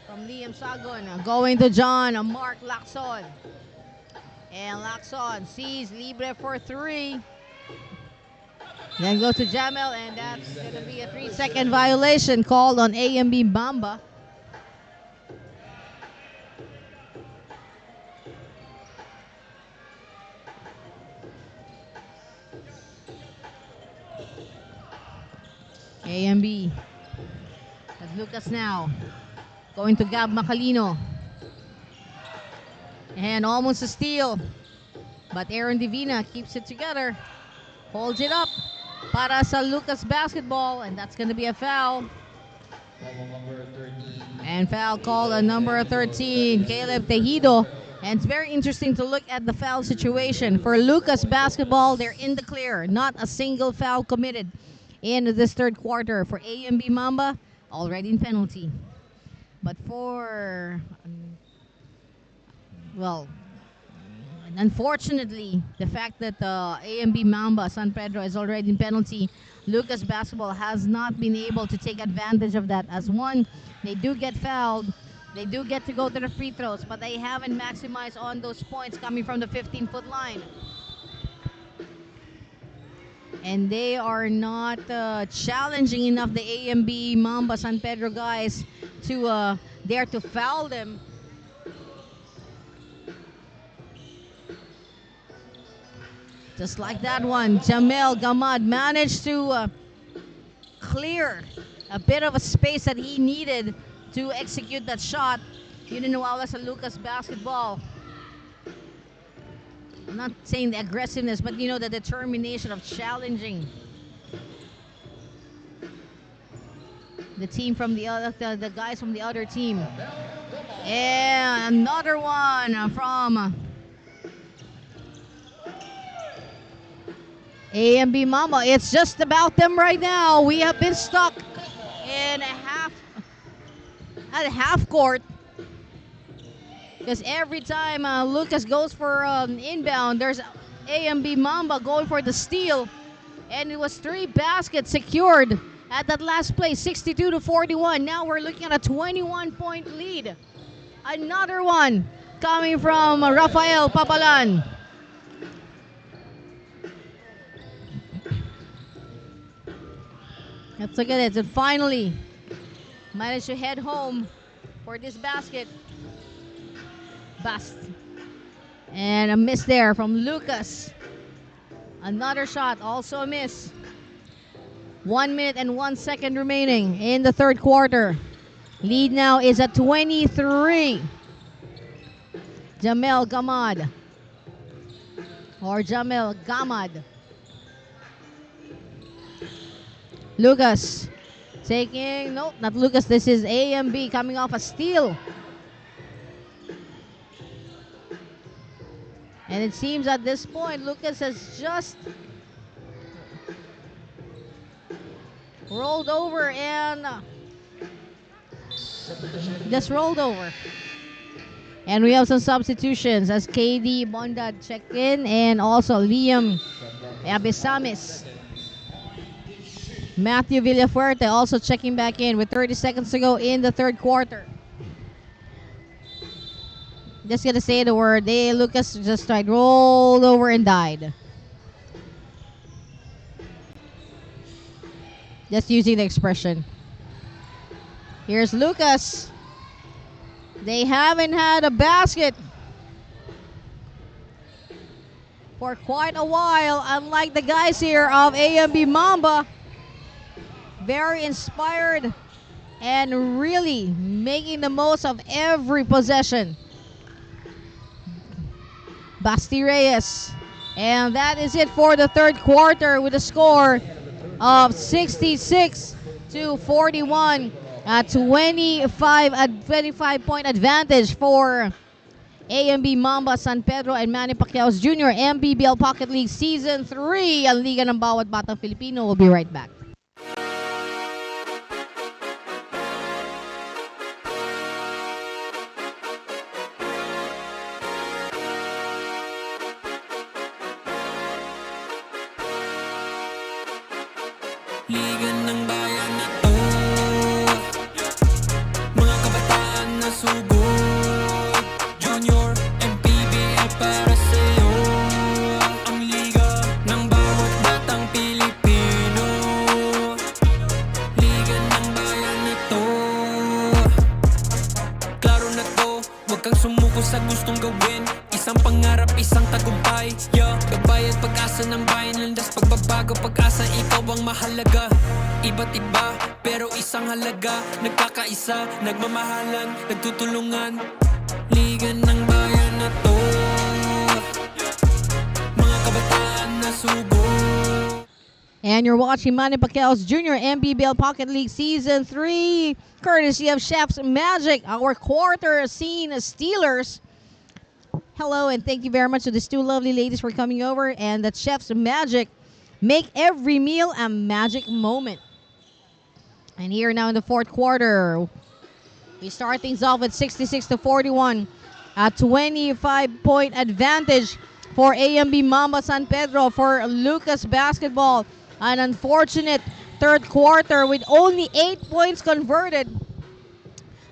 S2: from Liam Sagun. Going to John, Mark Lacson. And Lacson sees Libre for 3. Then goes to Jamel, and that's going to be a 3-second violation called on AMB MAMBA. AMB. That's Lucas now. Going to Gab Macalino. And almost a steal. But Aaron Divina keeps it together. Holds it up para sa Lucas basketball. And that's going to be a foul. And foul called on number 13, Caleb Tejido. And it's very interesting to look at the foul situation. For Lucas basketball, they're in the clear. Not a single foul committed in this third quarter. For AMB Mamba, already in penalty. But for, well, unfortunately, the fact that AMB Mamba San Pedro is already in penalty, Lucas basketball has not been able to take advantage of that. As one, they do get fouled. They do get to go to the free throws, but they haven't maximized on those points coming from the 15-foot line. And they are not challenging enough the AMB Mamba San Pedro guys to dare to foul them. Just like that one, Jamel Gamad managed to clear a bit of a space that he needed to execute that shot. Yun ang nawawala sa Lucas basketball. I'm not saying the aggressiveness, but you know, the determination of challenging the team from the other, the guys from the other team. And another one from AMB Mamba. It's just about them right now. We have been stuck in at half court. Because every time Lucas goes for inbound, there's AMB Mamba going for the steal. And it was 3 baskets secured at that last play, 62-41. Now we're looking at a 21-point lead. Another one coming from Rafael Papalan. Let's look at it. And finally, managed to head home for this basket. Bust. And a miss there from Lucas. Another shot, also a miss. 1 minute and 1 second remaining in the third quarter. Lead now is at 23. Jamel Gamad. Or Jamel Gamad. Lucas taking, no, not Lucas. This is AMB coming off a steal. And it seems at this point, Lucas has just rolled over and And we have some substitutions as KD Bondad checked in and also Liam Abesamis. Matthew Villafuerte also checking back in with 30 seconds to go in the third quarter. Just gonna say the word. Lucas just tried, rolled over and died. Just using the expression. Here's Lucas. They haven't had a basket for quite a while, unlike the guys here of AMB Mamba. Very inspired and really making the most of every possession. Basti Reyes. And that is it for the third quarter with a score of 66-41. A 25-point advantage for AMB Mamba San Pedro and Manny Pacquiao Jr. MPBL Pocket League Season 3. Ang Liga ng Bawat Batang Filipino. We'll be right back.
S1: Liga ng bayan na to, mga kabataan na sugod. Junior, MPBL para sa'yo. Ang liga ng bawat batang Pilipino. Liga ng bayan na to. Klaro na to, huwag kang sumuko sa gustong gawin. Isang pangarap, isang tagumpay, yeah. Gabay at pag-asa ng bayan, landas pagbabago, pag-asa, ikaw ang mahalaga. Iba't iba, pero isang halaga. Nagkakaisa, nagmamahalan, nagtutulungan. Liga ng bayan na to, mga kabataan na sugod.
S2: And you're watching Manny Pacquiao's Junior MPBL Pocket League Season 3, courtesy of Chef's Magic, our quarter scene stealers. Hello, and thank you very much to these two lovely ladies for coming over. And that Chef's Magic, make every meal a magic moment. And here now in the fourth quarter, we start things off at 66-41. A 25-point advantage for AMB MAMBA San Pedro for LUKKAS basketball. An unfortunate third quarter with only 8 points converted.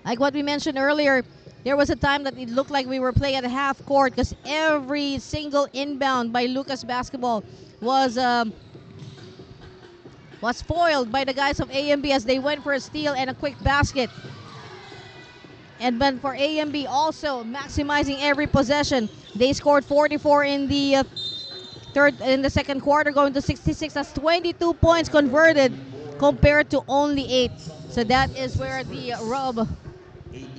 S2: Like what we mentioned earlier, there was a time that it looked like we were playing at a half court because every single inbound by LUKKAS basketball was spoiled by the guys of AMB as they went for a steal and a quick basket. And then for AMB also maximizing every possession. They scored 44 in the second quarter, going to 66. That's 22 points converted compared to only 8. So that is where the rub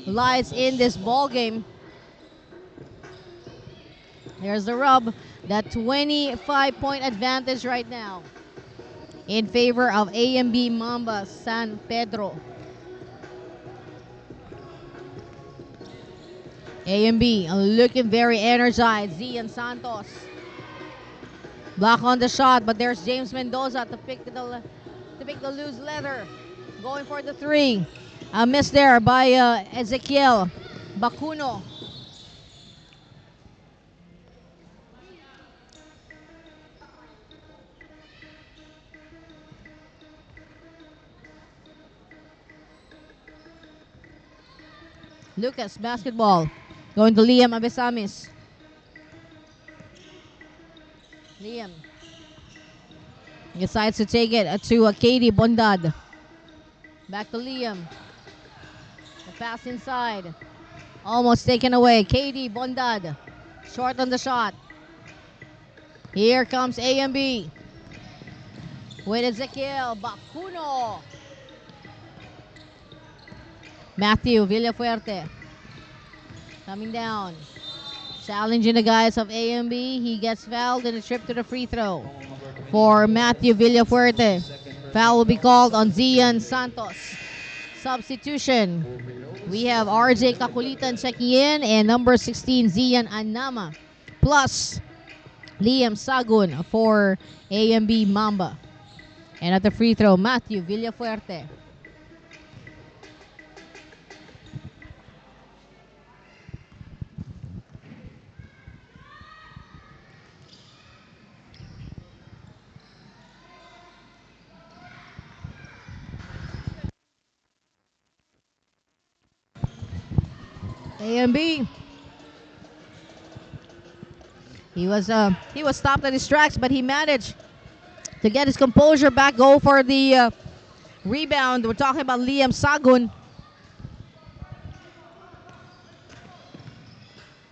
S2: lies in this ball game. There's the rub, that 25-point advantage right now in favor of AMB MAMBA San Pedro. AMB looking very energized. Zian Santos block on the shot, but there's James Mendoza to pick the loose leather, going for the three. A miss there by Ezekiel Bacuno. LUKKAS basketball going to Liam Abesamis. Liam decides to take it to Katie Bondad. Back to Liam. The pass inside. Almost taken away. Katie Bondad. Short on the shot. Here comes AMB with Ezekiel Bacuno. Matthew Villafuerte coming down, challenging the guys of AMB. He gets fouled in a trip to the free throw for Matthew Villafuerte. Foul will be called on Zian Santos. Substitution. We have RJ Kakulitan checking in and number 16 Zian Anama plus Liam Sagun for AMB MAMBA. And at the free throw, Matthew Villafuerte. AMB. He was stopped at his tracks, but he managed to get his composure back, go for the rebound. We're talking about Liam Sagun.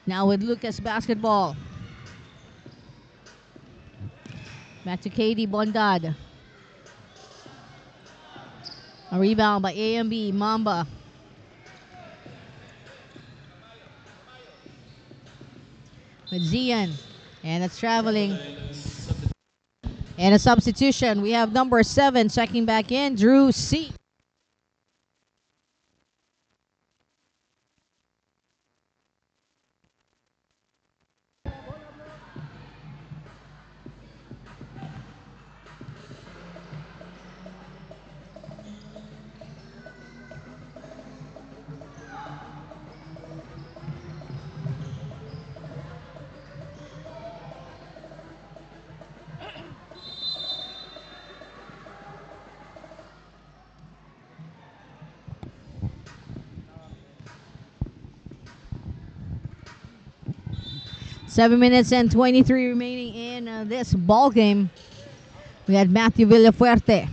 S2: Now with LUKKAS basketball. Back to Katie Bondad. A rebound by AMB MAMBA. With Zian, and it's traveling. And a substitution. We have number 7 checking back in, Drew C. 7 minutes and 23 remaining in this ball game. We had Matthew Villafuerte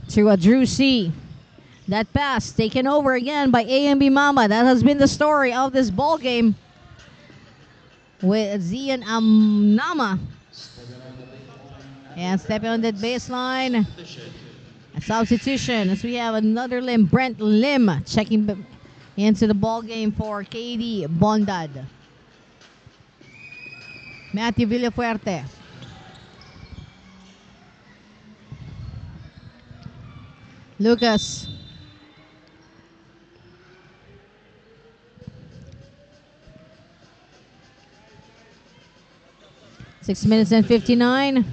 S2: to Drew C. That pass taken over again by AMB Mamba. That has been the story of this ball game with Zian Amnama. And stepping on that baseline. A substitution as we have another Lim, Brent Lim, checking into the ball game for KD Bondad. Matthew Villafuerte. Lucas. Six minutes and 59.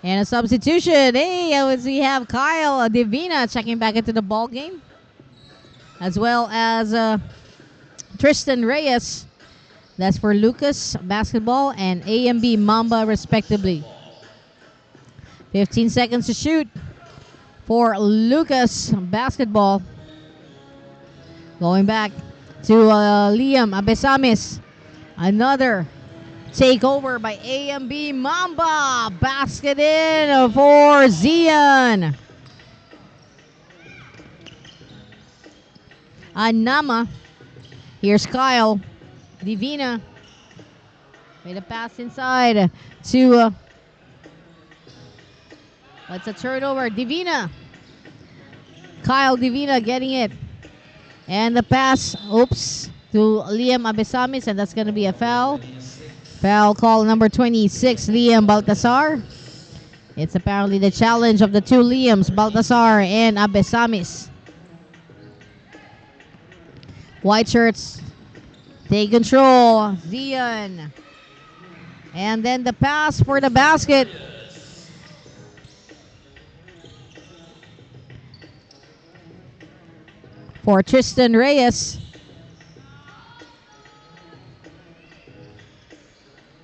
S2: And a substitution. Hey, we have Kyle Divina checking back into the ball game, as well as Tristan Reyes. That's for Lucas basketball and AMB Mamba respectively. 15 seconds to shoot for Lucas basketball. Going back to Liam Abesamis. Another takeover by AMB Mamba. Basket in for Zian. Anama. Here's Kyle Divina. Made a pass inside to that's a turnover. Divina. Kyle Divina getting it. And the pass, oops, to Liam Abesamis, and that's going to be a foul. Foul call number 26, Liam Baltasar. It's apparently the challenge of the two Liams, Baltasar and Abesamis. White shirts take control. Zian. And then the pass for the basket. For Tristan Reyes.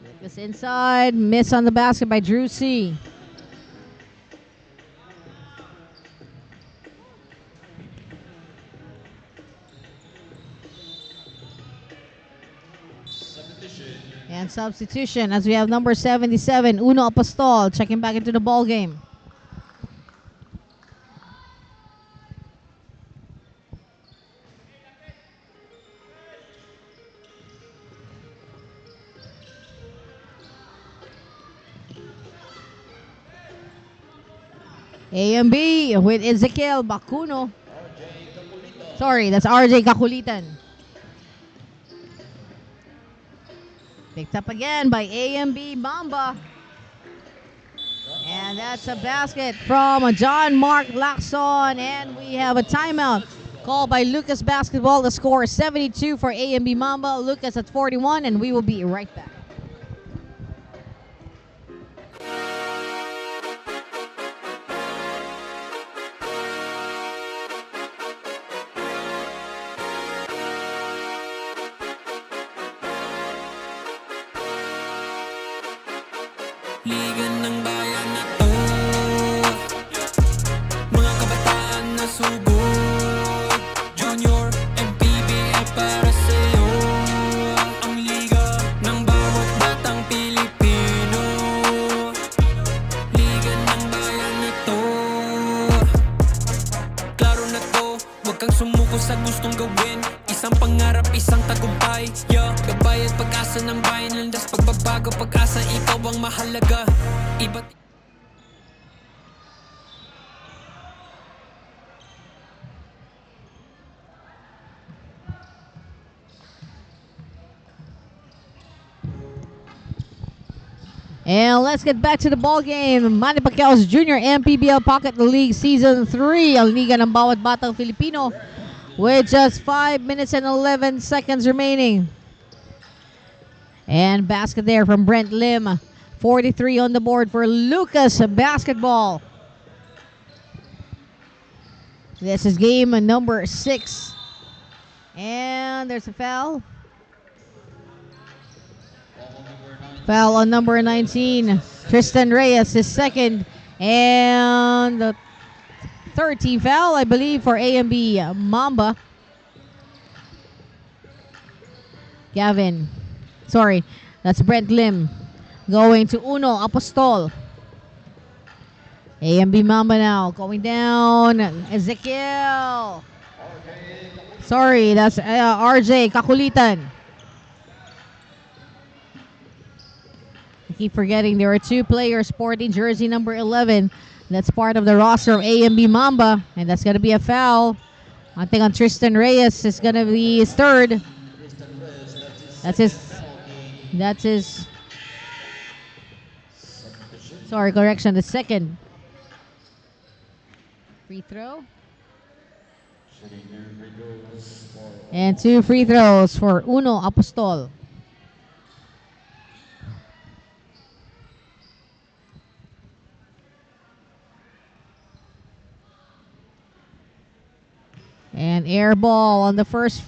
S2: Lucas inside. Miss on the basket by Drew C. And substitution as we have number 77, Uno Apostol, checking back into the ball game. AMB with Ezekiel Bacuno. Sorry, that's RJ Kakulitan. Picked up again by AMB Mamba. And that's a basket from John Mark Lacson. And we have a timeout called by Lucas Basketball. The score is 72 for AMB Mamba. Lucas at 41, and we will be right back.
S1: Liga ng bayan na to, mga kabataan na sugod, Junior, MPBL para sa'yo. Ang liga ng bawat batang Pilipino. Liga ng bayan na to. Klaro na to, huwag kang sumuko sa gustong gawin. Isang pangarap, isang tagumpay, yeah. Gabay at pag-asa ng bayan, landas pagbabago, pag-asa, ikaw ang mahalaga. Iba't
S2: And let's get back to the ball game. Manny Pacquiao's Junior MPBL Pocket League Season 3. Ang liga ng bawat batang Filipino. With just 5 minutes and 11 seconds remaining. And basket there from Brent Lim. 43 on the board for Lucas Basketball. This is game number 6. And there's a foul. Foul on number 19. Tristan Reyes is second. And the third team foul, I believe, for AMB Mamba. Gavin. Sorry, that's Brent Lim. Going to Uno Apostol. AMB Mamba now going down. Ezekiel. Sorry, that's RJ Kakulitan. I keep forgetting there are two players sporting jersey number 11. That's part of the roster of AMB Mamba, and that's going to be a foul. I think on Tristan Reyes is going to be his third. That's his. Sorry, correction. The second free throw. And 2 free throws for Uno Apostol. And air ball on the first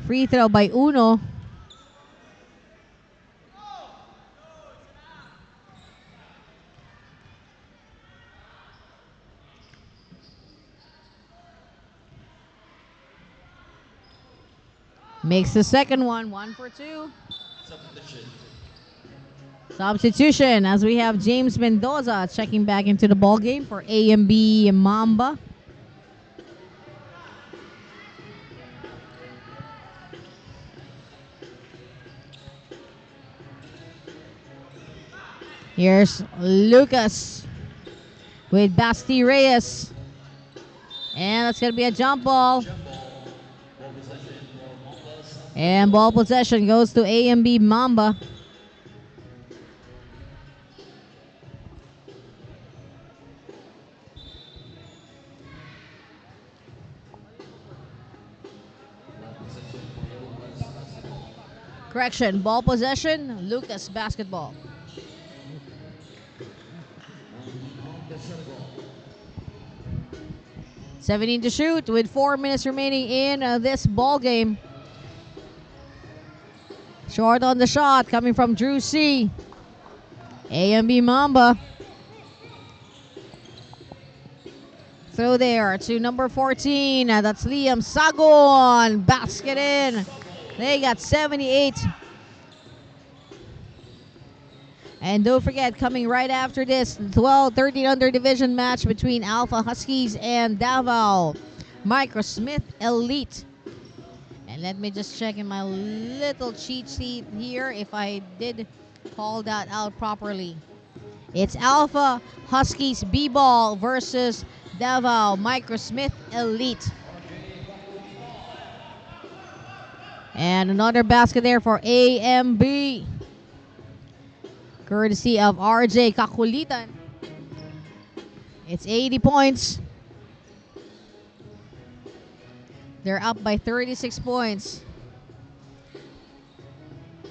S2: free throw by Uno. Makes the second one, 1 for 2. Substitution as we have James Mendoza checking back into the ball game for AMB Mamba. Here's Lucas with Basti Reyes. And that's going to be a jump ball. And ball possession goes to AMB Mamba. Correction, ball possession, Lucas basketball. $17 to shoot with 4 minutes remaining in this ball game. Short on the shot coming from Drew C. AMB Mamba. Throw there to number 14. That's Liam Sagon. Basket in. They got 78. And don't forget, coming right after this, 12-13 under division match between Alpha Huskies and Davao Micro Smith Elite. And let me just check in my little cheat sheet here if I did call that out properly. It's Alpha Huskies B-Ball versus Davao Micro Smith Elite. And another basket there for AMB. Courtesy of RJ Kakulitan. It's 80 points. They're up by 36 points.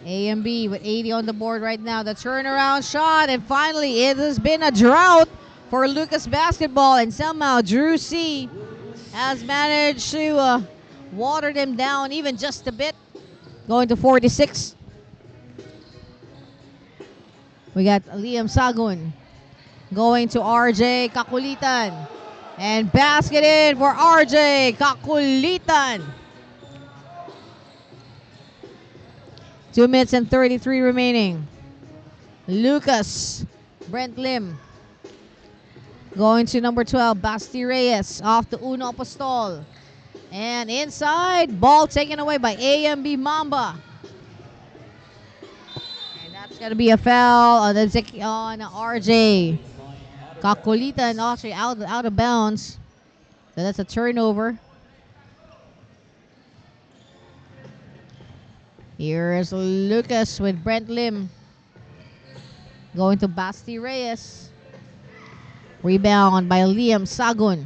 S2: AMB with 80 on the board right now. The turnaround shot. And finally, it has been a drought for Lucas basketball. And somehow Drew C has managed to water them down even just a bit. Going to 46. We got Liam Sagun going to RJ Kakulitan. And basket in for RJ Kakulitan. 2 minutes and 33 remaining. Lucas, Brent Lim. Going to number 12, Basti Reyes. Off to Uno Apostol. And inside, ball taken away by AMB Mamba. And that's going to be a foul on RJ Kakulitan, actually out of bounds. So that's a turnover. Here is Lucas with Brent Lim. Going to Basti Reyes. Rebound by Liam Sagun.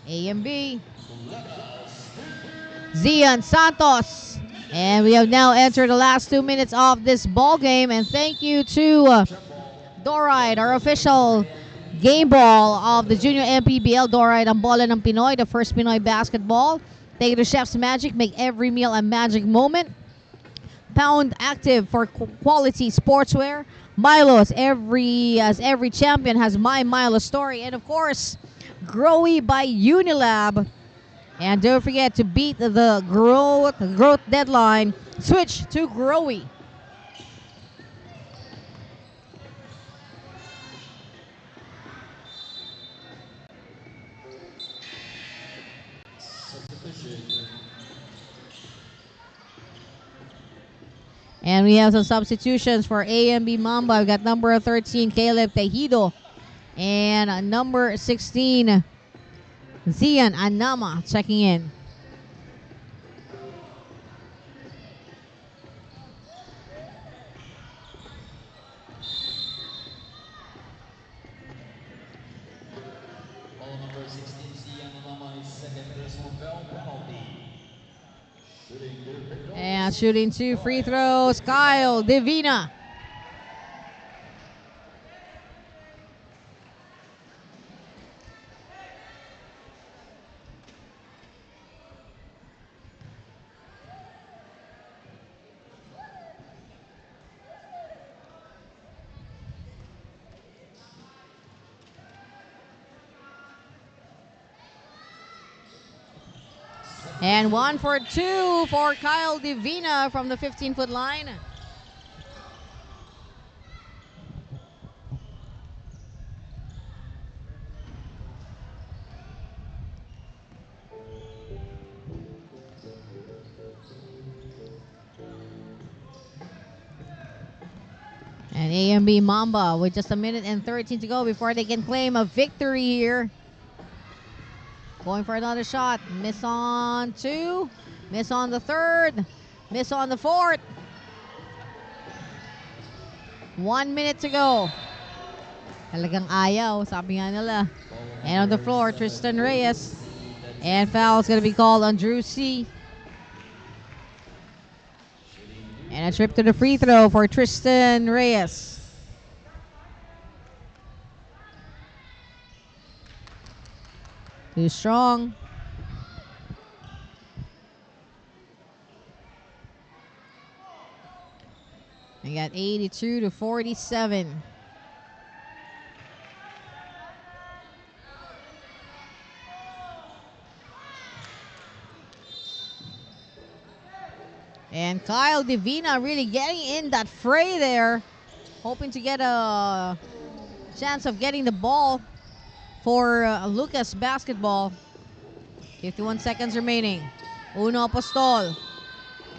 S2: AMB. Zian Santos. And we have now entered the last 2 minutes of this ball game. And thank you to Doride, our official game ball of the Junior MPBL. Doride ang bola ng Pinoy, the first Pinoy basketball. Take it to Chef's Magic, make every meal a magic moment. Pound Active for quality sportswear. Milo's, every champion has my Milo story. And of course, Growy by Unilab. And don't forget to beat the growth deadline. Switch to Growy. And we have some substitutions for AMB Mamba. We've got number 13, Caleb Tejido. And number 16, Zian Anama checking in.
S3: Ball number 16, Zian Anama, his second personal foul penalty.
S2: And shooting 2 free throws, Kyle Divina. And 1 for 2 for Kyle Divina from the 15-foot line. And AMB Mamba with just a minute and 13 to go before they can claim a victory here. Going for another shot. Miss on 2. Miss on the 3rd. Miss on the 4th. 1 minute to go. Talagang ayaw, sabi nga nila. And on the floor, Tristan Reyes. And foul is going to be called on Drew C. And a trip to the free throw for Tristan Reyes. Too strong. I got 82 to 47. And Kyle Divina really getting in that fray there, hoping to get a chance of getting the ball for LUKKAS basketball. 51 seconds remaining. Uno Apostol.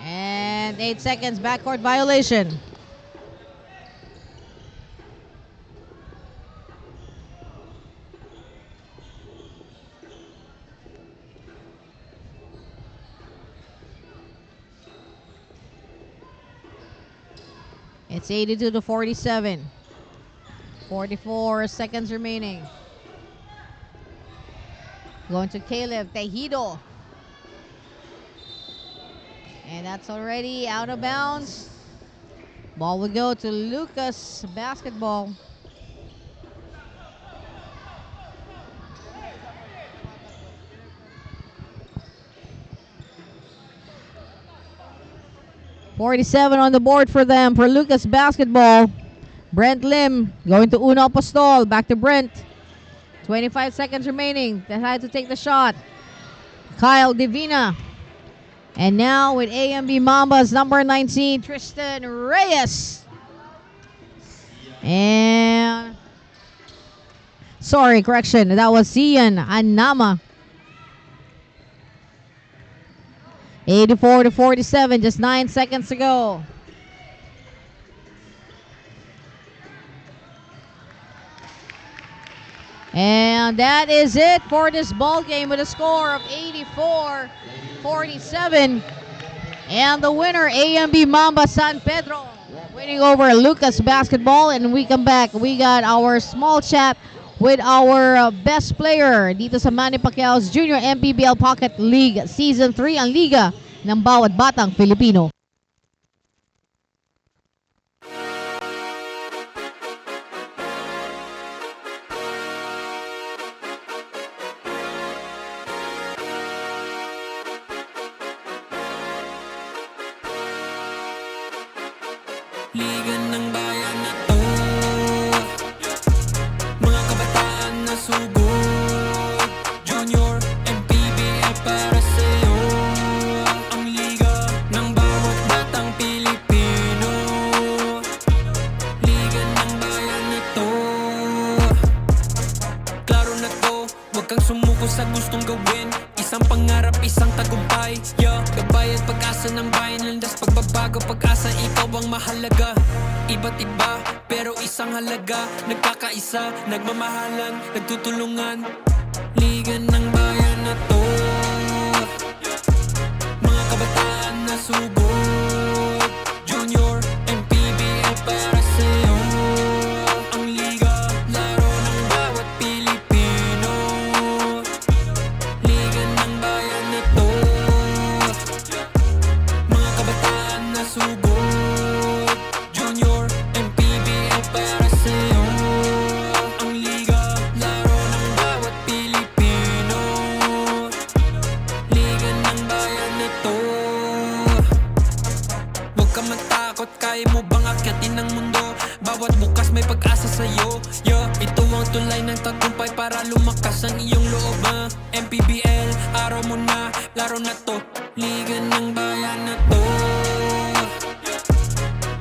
S2: And 8 seconds backcourt violation. It's 82 to 47. 44 seconds remaining. Going to Caleb Tejido. And that's already out of bounds. Ball will go to LUKKAS basketball. .47 on the board for them for LUKKAS basketball. Brent Lim going to Uno Apostol. Back to Brent. 25 seconds remaining. Decide to take the shot. Kyle Divina. And now with AMB Mamba's number 19, Tristan Reyes. And sorry, correction. That was Zian Anama. 84 to 47, just 9 seconds to go. And that is it for this ball game with a score of 84-47. And the winner, AMB Mamba San Pedro, winning over LUKKAS basketball. And we come back, we got our small chat with our best player dito sa Manny Pacquiao's Junior MPBL Pocket League Season 3, ang Liga ng Bawat Batang Filipino.
S1: Liga ng bayan na to, mga kabataan na sugod, Junior MPBL para yeah. Gabay at pag-asa ng bayan, landas pagbabago, pag-asa, ikaw ang mahalaga. Iba't iba, pero isang halaga. Nagkakaisa, nagmamahalan, nagtutulungan. Liga ng bayan na to, mga kabataan na sugod. Junior, MPBL para sa'yo. Ang liga, laro ng bawat Pilipino. Liga ng bayan na to, mga kabataan na sugod. Junior, MPBL para sa'yo. Ang liga, laro ng bawat Pilipino. Liga ng bayan na to. Huwag ka matakot, kaya mo bang akyatin ang mundo? Bawat bukas may pag-asa sa'yo, yeah. Ito ang tulay ng tagumpay para lumakas ang iyong loob, MPBL, araw mo na, laro na to. Liga ng bayan na to,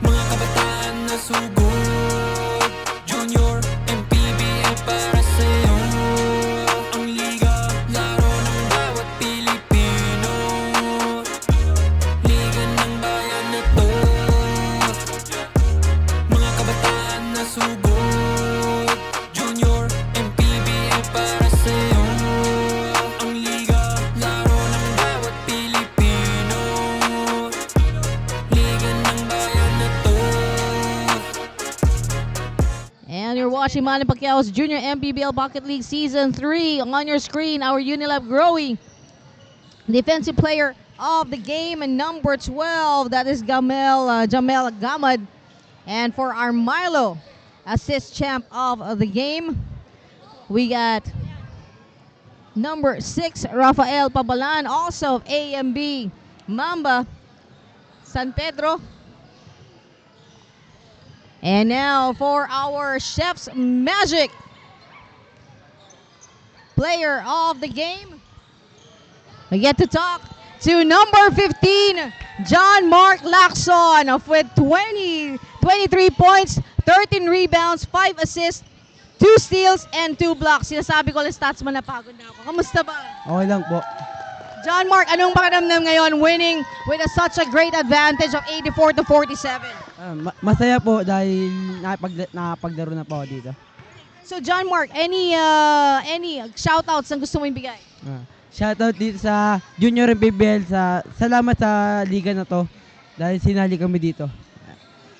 S1: mga kabataan na sugod. Junior, MPBL para sa'yo. Ang liga, laro ng bawat Pilipino. Liga ng bayan na to, mga kabataan na sugod. Junior, MPBL para sa'yo. Ang liga, laro ng bawat Pilipino. Liga ng bayan na to.
S2: And you're watching Manny Pacquiao's Junior MPBL Pocket League Season 3. On your screen, our Unilab growing defensive player of the game and number 12. That is Jamel Gamad. And for our Milo assist champ of the game, we got number 6, Rafael Pabalan, also of AMB Mamba, San Pedro. And now for our Chef's Magic player of the game, we get to talk to number 15, John Mark Lacson, with 23 points, 13 rebounds, 5 assists, 2 steals, and 2 blocks. Sinasabi ko lang stats mo, napagod na ako. Kamusta ba?
S4: Okay lang po.
S2: John Mark, anong pakiramdam ngayon winning with such a great advantage of 84 to 47?
S4: Masaya po dahil nakapaglaro na po ako dito.
S2: So John Mark, any shoutouts na gusto mo ibigay?
S4: Shoutout dito sa Junior MPBL. Salamat sa liga na to dahil sinali kami dito.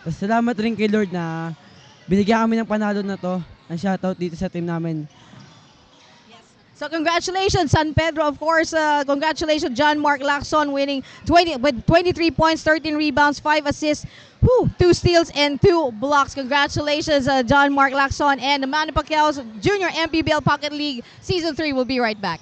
S4: Salamat rin kay Lord na binigyan kami ng panalo na to. Ang shoutout dito sa team namin.
S2: So congratulations, San Pedro, of course. Congratulations, John Mark Lacson, winning with 23 points, 13 rebounds, 5 assists, 2 steals, and 2 blocks. Congratulations, John Mark Lacson. And the Manny Pacquiao's Junior MPBL Pocket League Season 3 will be right back.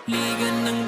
S1: Liga ng